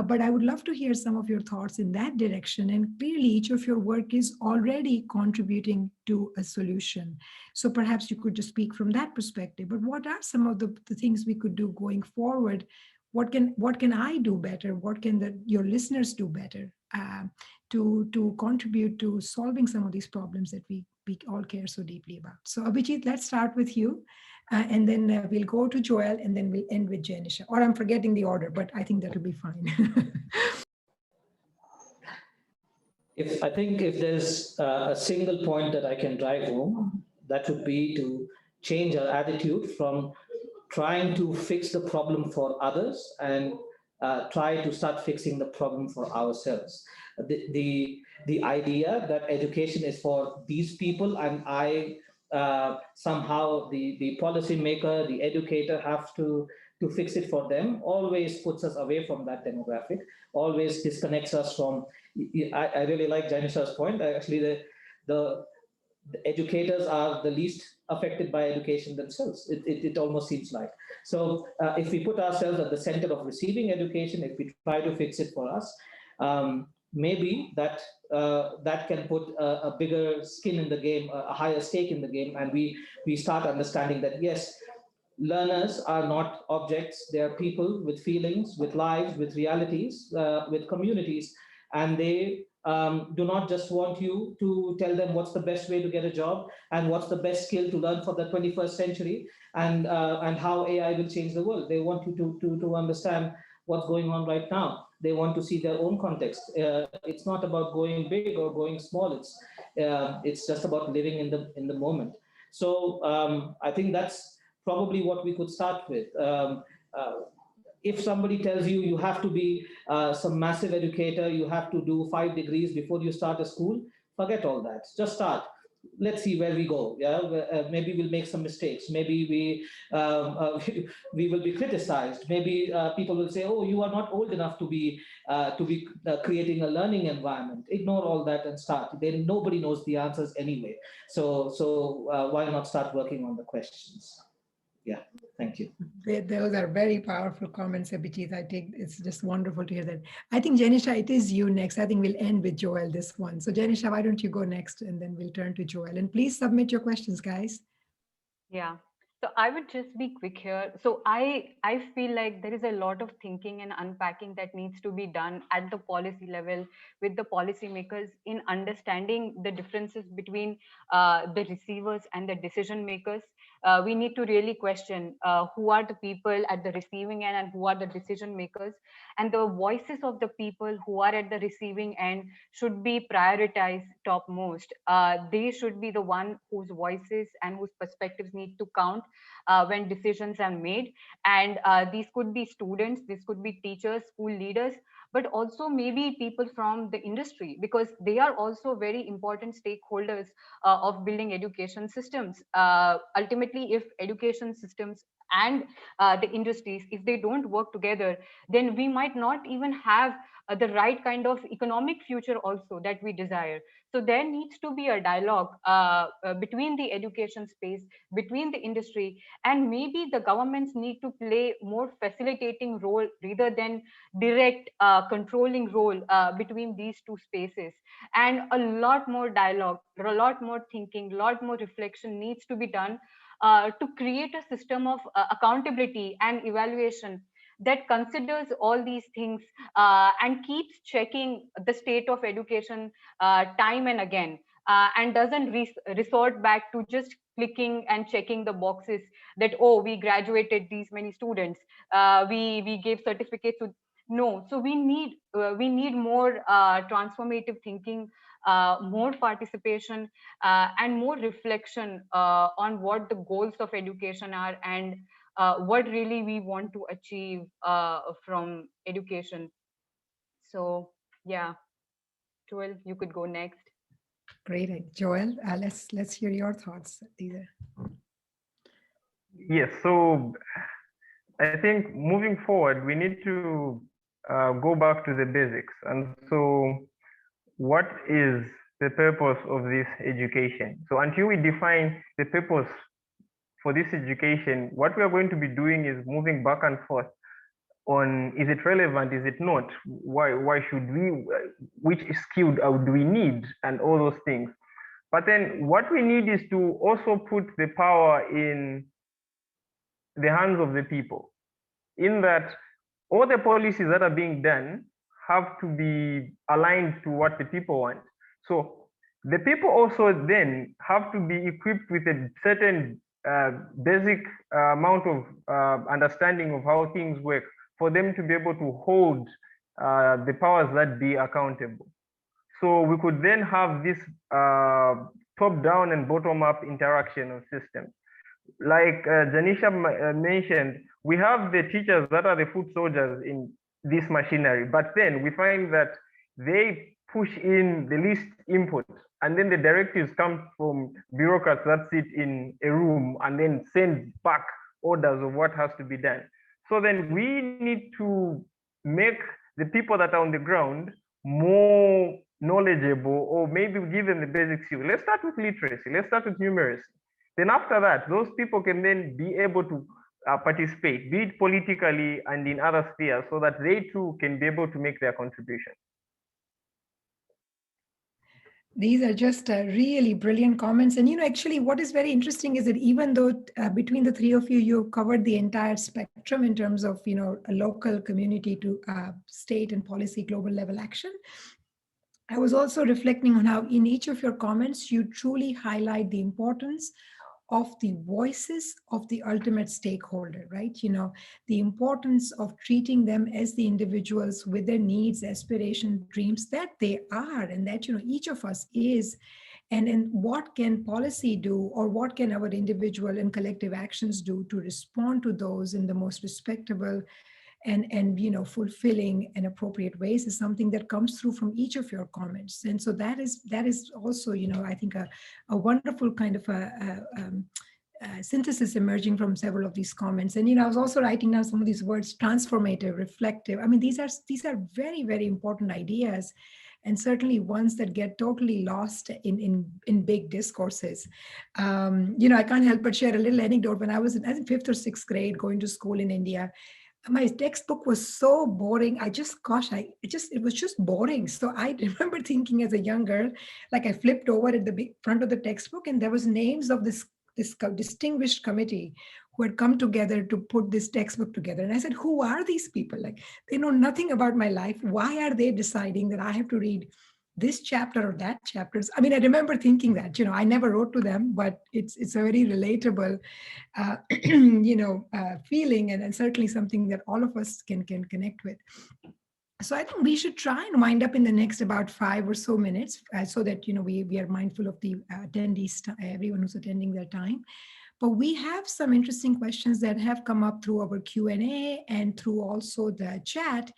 But I would love to hear some of your thoughts in that direction. And clearly, each of your work is already contributing to a solution. So perhaps you could just speak from that perspective. But what are some of the things we could do going forward? What can I do better? What can your listeners do better to contribute to solving some of these problems that we all care so deeply about? So Abhijit, let's start with you, and then we'll go to Joel, and then we'll end with Janisha. Or I'm forgetting the order, but I think that'll be fine. I think if there's a single point that I can drive home, that would be to change our attitude from trying to fix the problem for others and try to start fixing the problem for ourselves. The idea that education is for these people and somehow the policymaker, the educator have to fix it for them always puts us away from that demographic, always disconnects us from. I really like Janisha's point. Actually, the educators are the least affected by education themselves. It almost seems like. So if we put ourselves at the center of receiving education, if we try to fix it for us, maybe that can put a bigger skin in the game, a higher stake in the game, and we start understanding that yes, learners are not objects. They are people with feelings, with lives, with realities, with communities, and they do not just want you to tell them what's the best way to get a job and what's the best skill to learn for the 21st century and how AI will change the world. They want you to understand what's going on right now. They want to see their own context. It's not about going big or going small. It's just about living in the moment. So I think that's probably what we could start with. If somebody tells you you have to be some massive educator, you have to do 5 degrees before you start a school, forget all that. Just start. Let's see where we go. Yeah, maybe we'll make some mistakes. Maybe we will be criticized. Maybe people will say, "Oh, you are not old enough to be creating a learning environment." Ignore all that and start. Then nobody knows the answers anyway. So why not start working on the questions? Yeah, thank you. Those are very powerful comments, Abhijit. I think it's just wonderful to hear that. I think, Janisha, it is you next. I think we'll end with Joel this one. So, Janisha, why don't you go next, and then we'll turn to Joel. And please submit your questions, guys. Yeah. So I would just be quick here. So I feel like there is a lot of thinking and unpacking that needs to be done at the policy level with the policymakers in understanding the differences between the receivers and the decision makers. We need to really question who are the people at the receiving end and who are the decision makers, and the voices of the people who are at the receiving end should be prioritized topmost. They should be the one whose voices and whose perspectives need to count when decisions are made. And these could be students, this could be teachers, school leaders, but also maybe people from the industry, because they are also very important stakeholders of building education systems. Ultimately, if education systems and the industries, if they don't work together, then we might not even have the right kind of economic future also that we desire. So there needs to be a dialogue between the education space, between the industry, and maybe the governments need to play more facilitating role rather than direct controlling role between these two spaces. And a lot more dialogue, a lot more thinking, a lot more reflection needs to be done to create a system of accountability and evaluation that considers all these things and keeps checking the state of education time and again, and doesn't resort back to just clicking and checking the boxes that, oh, we graduated these many students, we gave certificates to. No, so we need more transformative thinking, more participation, and more reflection on what the goals of education are, and what really we want to achieve from education. So yeah, Joel, you could go next. Great, Joel. Let's hear your thoughts either. Yes, so I think moving forward, we need to go back to the basics. And so what is the purpose of this education? So until we define the purpose for this education, what we are going to be doing is moving back and forth on, is it relevant, is it not? Why should we, which skill do we need, and all those things. But then what we need is to also put the power in the hands of the people, in that all the policies that are being done have to be aligned to what the people want. So the people also then have to be equipped with a certain basic amount of understanding of how things work for them to be able to hold the powers that be accountable. So we could then have this top-down and bottom-up interaction of systems. Like Janisha mentioned, we have the teachers that are the foot soldiers in this machinery, but then we find that they push in the least input, and then the directives come from bureaucrats that sit in a room and then send back orders of what has to be done. So then we need to make the people that are on the ground more knowledgeable, or maybe give them the basic skills. Let's start with literacy. Let's start with numeracy. Then after that, those people can then be able to participate, be it politically and in other spheres, so that they too can be able to make their contribution. These are just really brilliant comments. And, actually what is very interesting is that even though between the three of you, you covered the entire spectrum in terms of, a local community to state and policy global level action, I was also reflecting on how in each of your comments, you truly highlight the importance of the voices of the ultimate stakeholder, right? The importance of treating them as the individuals with their needs, aspirations, dreams that they are, and that, each of us is. And what can policy do, or what can our individual and collective actions do to respond to those in the most respectable and fulfilling and appropriate ways, is something that comes through from each of your comments. And so that is also, I think a wonderful kind of a synthesis emerging from several of these comments. And I was also writing down some of these words: transformative, reflective. I mean, these are very, very important ideas, and certainly ones that get totally lost in big discourses. I can't help but share a little anecdote. When I was in 5th or 6th grade going to school in India, my textbook was so boring. It was just boring. So I remember thinking as a young girl, like I flipped over at the big front of the textbook, and there was names of this distinguished committee who had come together to put this textbook together. And I said, who are these people? Like, they know nothing about my life. Why are they deciding that I have to read this chapter or that chapter? I mean, I remember thinking that, I never wrote to them, but it's a very relatable feeling, and certainly something that all of us can connect with. So I think we should try and wind up in the next about 5 or so minutes, so that we are mindful of the attendees, everyone who's attending their time. But we have some interesting questions that have come up through our Q&A and through also the chat.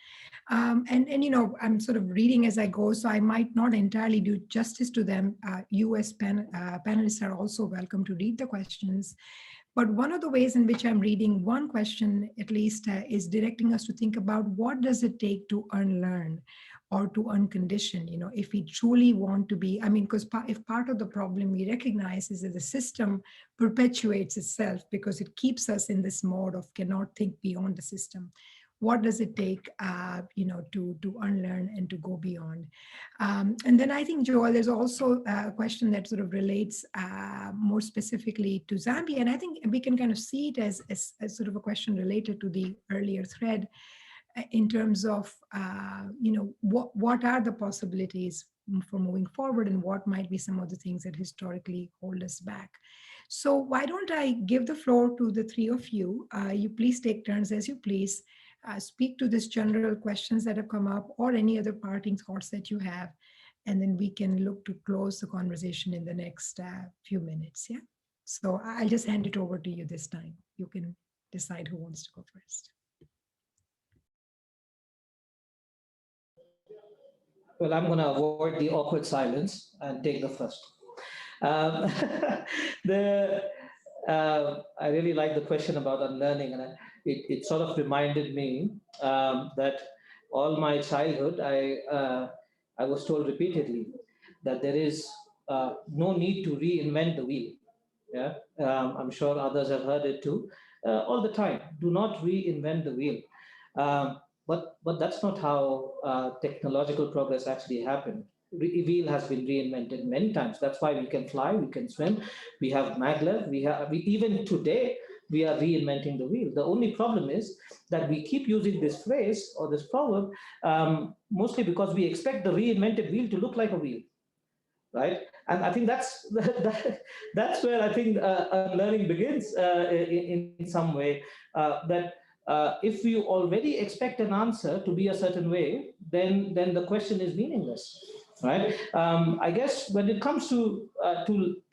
I'm sort of reading as I go, so I might not entirely do justice to them. You as panelists are also welcome to read the questions. But one of the ways in which I'm reading one question, at least, is directing us to think about what does it take to unlearn or to uncondition, if we truly want to be, because if part of the problem we recognize is that the system perpetuates itself because it keeps us in this mode of cannot think beyond the system. What does it take, to unlearn and to go beyond? And then I think, Joel, there's also a question that sort of relates more specifically to Zambia. And I think we can kind of see it as sort of a question related to the earlier thread in terms of, what are the possibilities for moving forward, and what might be some of the things that historically hold us back. So why don't I give the floor to the three of you? You please take turns as you please. Speak to these general questions that have come up, or any other parting thoughts that you have, and then we can look to close the conversation in the next few minutes. Yeah. So I'll just hand it over to you this time. You can decide who wants to go first. Well, I'm going to avoid the awkward silence and take the first. I really like the question about unlearning, and it sort of reminded me that all my childhood, I was told repeatedly that there is no need to reinvent the wheel. Yeah, I'm sure others have heard it too, all the time. Do not reinvent the wheel. But that's not how technological progress actually happened. Wheel has been reinvented many times. That's why we can fly, we can swim, we have maglev, even today, we are reinventing the wheel. The only problem is that we keep using this phrase or this proverb mostly because we expect the reinvented wheel to look like a wheel, right? And I think that's where I think learning begins in some way, that if you already expect an answer to be a certain way, then the question is meaningless. right? I guess when it comes to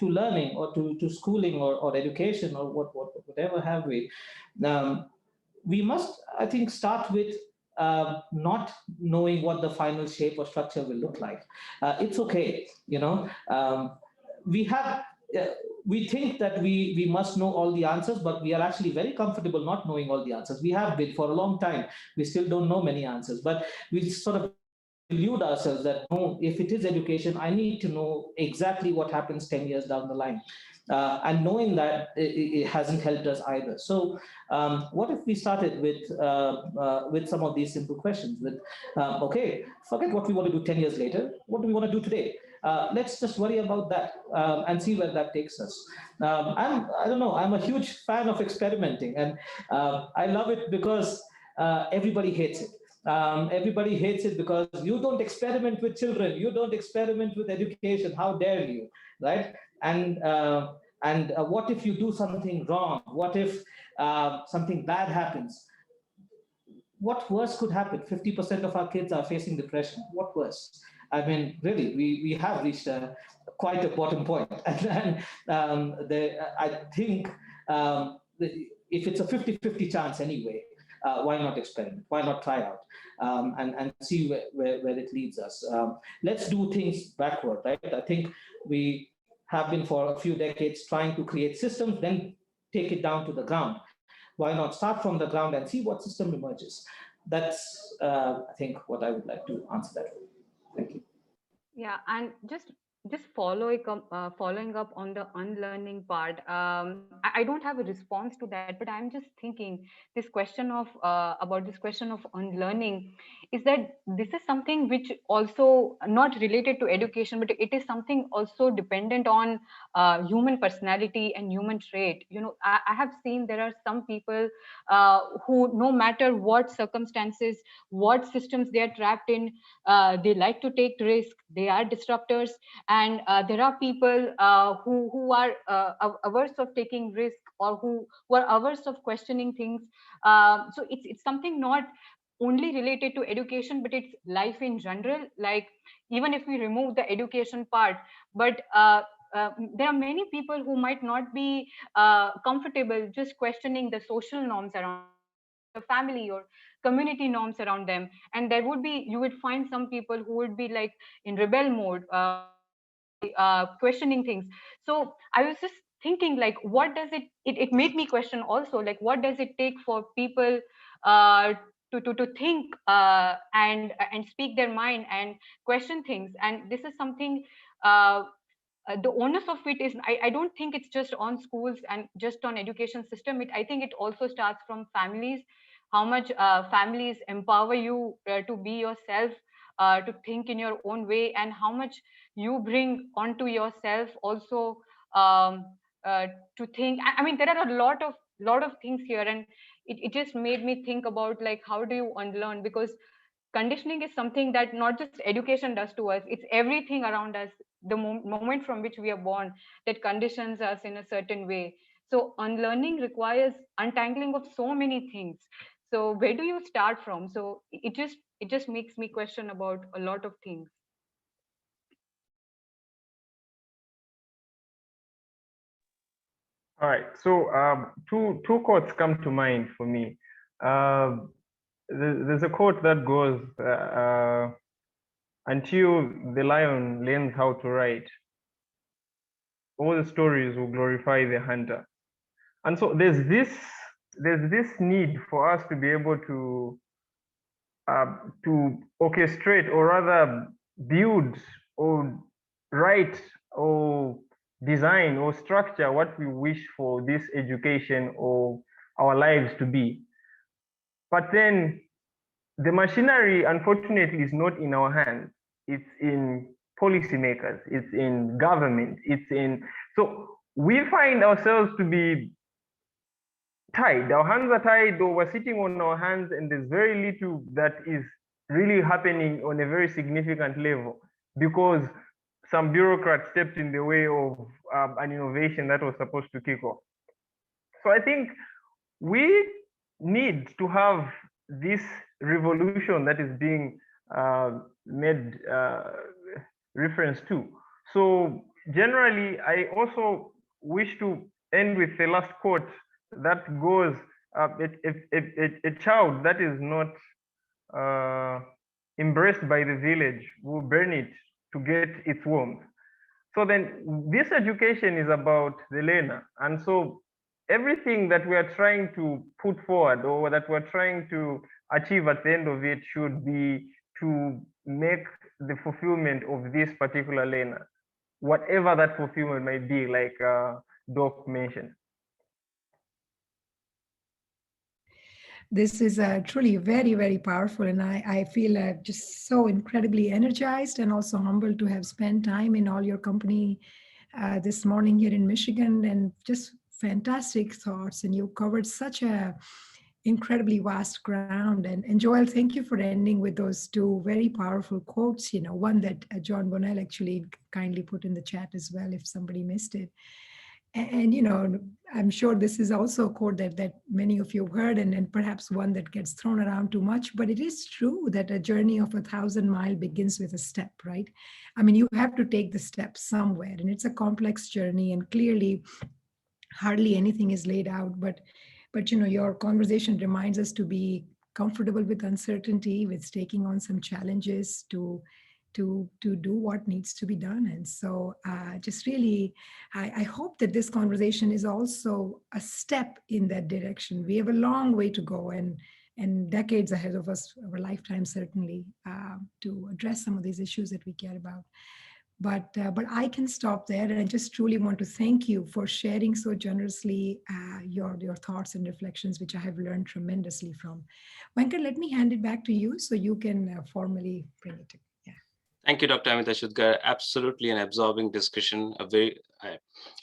learning or to schooling or education or whatever have we must, I think, start with not knowing what the final shape or structure will look like. It's okay, you know. We have. We think that we must know all the answers, but we are actually very comfortable not knowing all the answers. We have been for a long time. We still don't know many answers, but we sort of delude ourselves that no, if it is education, I need to know exactly what happens 10 years down the line. And knowing that it hasn't helped us either. So what if we started with some of these simple questions with, okay, forget what we want to do 10 years later. What do we want to do today? Let's just worry about that and see where that takes us. I don't know, I'm a huge fan of experimenting, and I love it because everybody hates it. Everybody hates it because you don't experiment with children, you don't experiment with education. How dare you, right? And what if you do something wrong? What if something bad happens? What worse could happen? 50% of our kids are facing depression. What worse? I mean, really, we have reached quite a bottom point. And I think if it's a 50-50 chance anyway, why not experiment? Why not try out and see where it leads us? Let's do things backward, right? I think we have been for a few decades trying to create systems, then take it down to the ground. Why not start from the ground and see what system emerges? That's, I think, what I would like to answer that with. Thank you. Yeah, and just following up on the unlearning part. I don't have a response to that, but I'm just thinking this question of about this question of unlearning is that this is something which also not related to education, but it is something also dependent on human personality and human trait. You know, I have seen there are some people who, no matter what circumstances, what systems they are trapped in, they like to take risk. They are disruptors, and there are people who are averse of taking risk, or who are averse of questioning things. So it's something not only related to education, but it's life in general. Like, even if we remove the education part, but there are many people who might not be comfortable just questioning the social norms around the family or community norms around them. And there would be, you would find some people who would be like in rebel mode, questioning things. So I was just thinking, like, what does it made me question also, like, what does it take for people to think and speak their mind and question things. And this is something, the onus of it is, I don't think it's just on schools and just on education system. I think it also starts from families. How much families empower you to be yourself, to think in your own way, and how much you bring onto yourself also, um, to think. I mean, there are a lot of things here, and it just made me think about, like, how do you unlearn? Because conditioning is something that not just education does to us, it's everything around us. The moment from which we are born, that conditions us in a certain way. So unlearning requires untangling of so many things. So where do you start from? So it just makes me question about a lot of things. All right. So two quotes come to mind for me. There's a quote that goes, "Until the lion learns how to write, all the stories will glorify the hunter." And so there's this need for us to be able to orchestrate, or rather build or write or design or structure what we wish for this education or our lives to be. But then the machinery, unfortunately, is not in our hands. It's in policymakers, it's in government, so we find ourselves to be tied. Our hands are tied, or we're sitting on our hands, and there's very little that is really happening on a very significant level because some bureaucrat stepped in the way of an innovation that was supposed to kick off. So I think we need to have this revolution that is being made reference to. So generally, I also wish to end with the last quote that goes, a child that is not embraced by the village will burn it to get its warmth. So then this education is about the learner. And so everything that we are trying to put forward or that we're trying to achieve at the end of it should be to make the fulfillment of this particular learner, whatever that fulfillment might be, like Doc mentioned. This is truly very, very powerful. And I feel just so incredibly energized and also humbled to have spent time in all your company this morning here in Michigan, and just fantastic thoughts. And you covered such a incredibly vast ground. And Joel, thank you for ending with those two very powerful quotes. You know, one that John Bonnell actually kindly put in the chat as well, if somebody missed it. And you know, I'm sure this is also a quote that many of you have heard, and perhaps one that gets thrown around too much, but it is true that a journey of 1,000 miles begins with a step, right? I mean, you have to take the step somewhere, and it's a complex journey, and clearly hardly anything is laid out, but you know, your conversation reminds us to be comfortable with uncertainty, with taking on some challenges to do what needs to be done. And so just really, I hope that this conversation is also a step in that direction. We have a long way to go, and decades ahead of us, our lifetime certainly, to address some of these issues that we care about. But I can stop there, and I just truly want to thank you for sharing so generously your thoughts and reflections, which I have learned tremendously from. Venkat, let me hand it back to you so you can formally bring it to. Thank you, Dr. Amita Chudgar. Absolutely an absorbing discussion.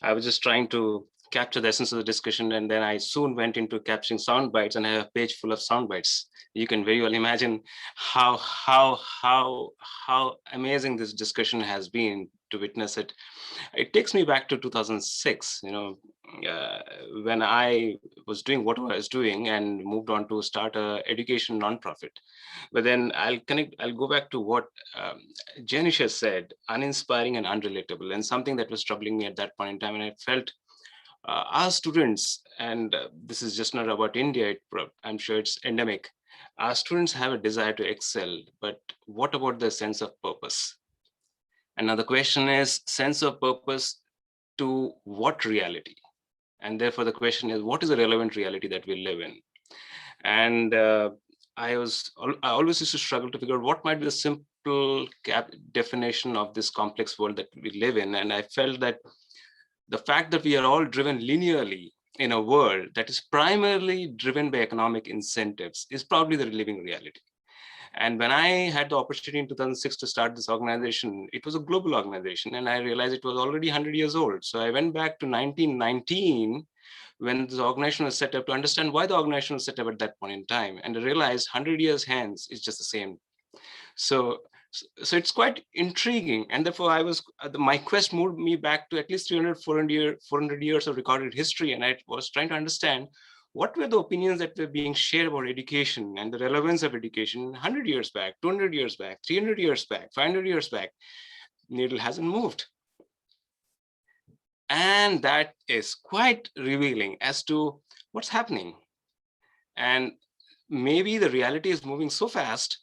I was just trying to capture the essence of the discussion, and then I soon went into capturing sound bites, and I have a page full of sound bites. You can very well imagine how amazing this discussion has been to witness it. It takes me back to 2006, you know, when I was doing what I was doing and moved on to start a education nonprofit. But then I'll go back to what Janisha said, uninspiring and unrelatable, and something that was troubling me at that point in time. And I felt our students, and this is just not about India, I'm sure it's endemic. Our students have a desire to excel, but what about the sense of purpose? And now the question is, sense of purpose to what reality? And therefore the question is, what is the relevant reality that we live in? And I always used to struggle to figure out what might be the simple definition of this complex world that we live in. And I felt that the fact that we are all driven linearly in a world that is primarily driven by economic incentives is probably the living reality. And when I had the opportunity in 2006 to start this organization, it was a global organization, and I realized it was already 100 years old. So I went back to 1919, when this organization was set up, to understand why the organization was set up at that point in time. And I realized 100 years hence is just the same. So it's quite intriguing. And therefore my quest moved me back to at least 400 years of recorded history. And I was trying to understand what were the opinions that were being shared about education and the relevance of education 100 years back, 200 years back, 300 years back, 500 years back. Needle hasn't moved. And that is quite revealing as to what's happening. And maybe the reality is moving so fast,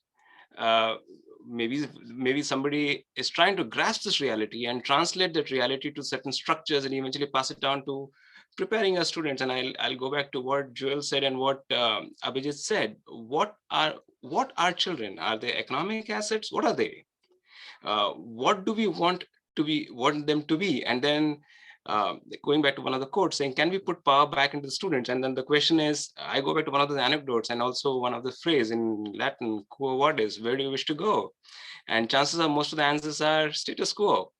maybe somebody is trying to grasp this reality and translate that reality to certain structures and eventually pass it down to preparing our students. And I'll go back to what Joel said and what Abhijit said. What are children? Are they economic assets? What are they? What do we want them to be? And then going back to one of the quotes saying, can we put power back into the students? And then the question is, I go back to one of the anecdotes and also one of the phrase in Latin, quo vadis, where do you wish to go? And chances are most of the answers are status quo.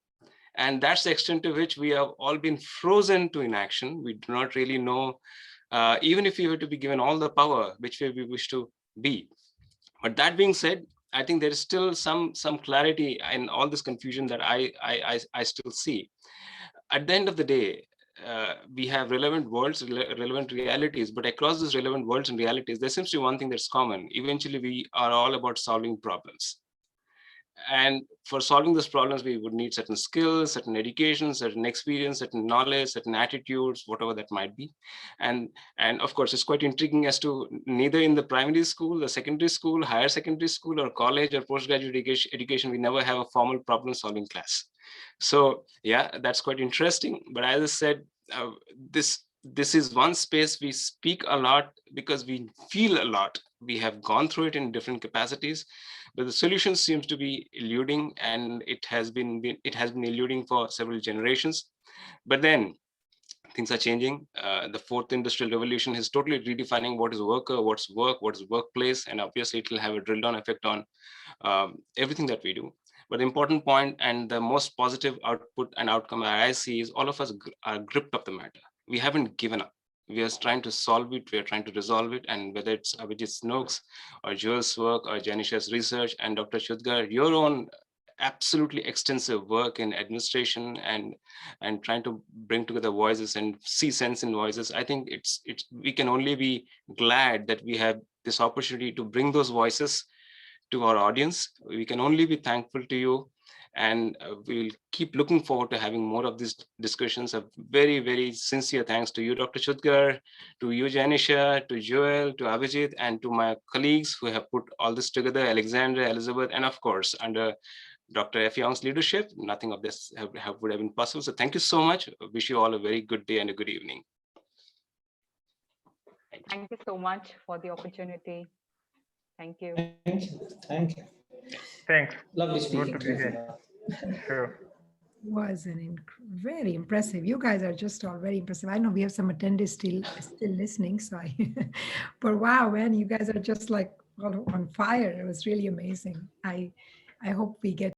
And that's the extent to which we have all been frozen to inaction. We do not really know, even if we were to be given all the power, which way we wish to be. But that being said, I think there is still some clarity in all this confusion that I still see. At the end of the day, we have relevant worlds, relevant realities, but across these relevant worlds and realities, there seems to be one thing that's common. Eventually, we are all about solving problems. And for solving those problems, we would need certain skills, certain education, certain experience, certain knowledge, certain attitudes, whatever that might be. And of course, it's quite intriguing as to neither in the primary school, the secondary school, higher secondary school, or college or postgraduate education, we never have a formal problem solving class. So yeah, that's quite interesting. But as I said, this is one space we speak a lot because we feel a lot. We have gone through it in different capacities, but the solution seems to be eluding, and it has been eluding for several generations. But then things are changing. The fourth industrial revolution is totally redefining what is worker, what's work, what is workplace, and obviously it will have a drill down effect on everything that we do. But the important point and the most positive output and outcome I see is all of us are gripped of the matter. We haven't given up. We are trying to solve it. We are trying to resolve it. And whether it's Abhijit Snooks or Joel's work or Janisha's research and Dr. Chudgar, your own absolutely extensive work in administration and trying to bring together voices and see sense in voices, I think we can only be glad that we have this opportunity to bring those voices to our audience. We can only be thankful to you, and we'll keep looking forward to having more of these discussions. A very, very sincere thanks to you, Dr. Chudgar, to you, Janisha, to Joel, to Abhijit, and to my colleagues who have put all this together, Alexandra, Elizabeth, and of course, under Dr. F. Young's leadership, nothing of this would have been possible. So thank you so much. I wish you all a very good day and a good evening. Thank you so much for the opportunity. Thank you. Thank you. Thank you. Thanks. Lovely speaking Good to to you. be here. Sure. Was very impressive. You guys are just all very impressive. I know we have some attendees still listening, so but wow, man, you guys are just like on fire. It was really amazing. I hope we get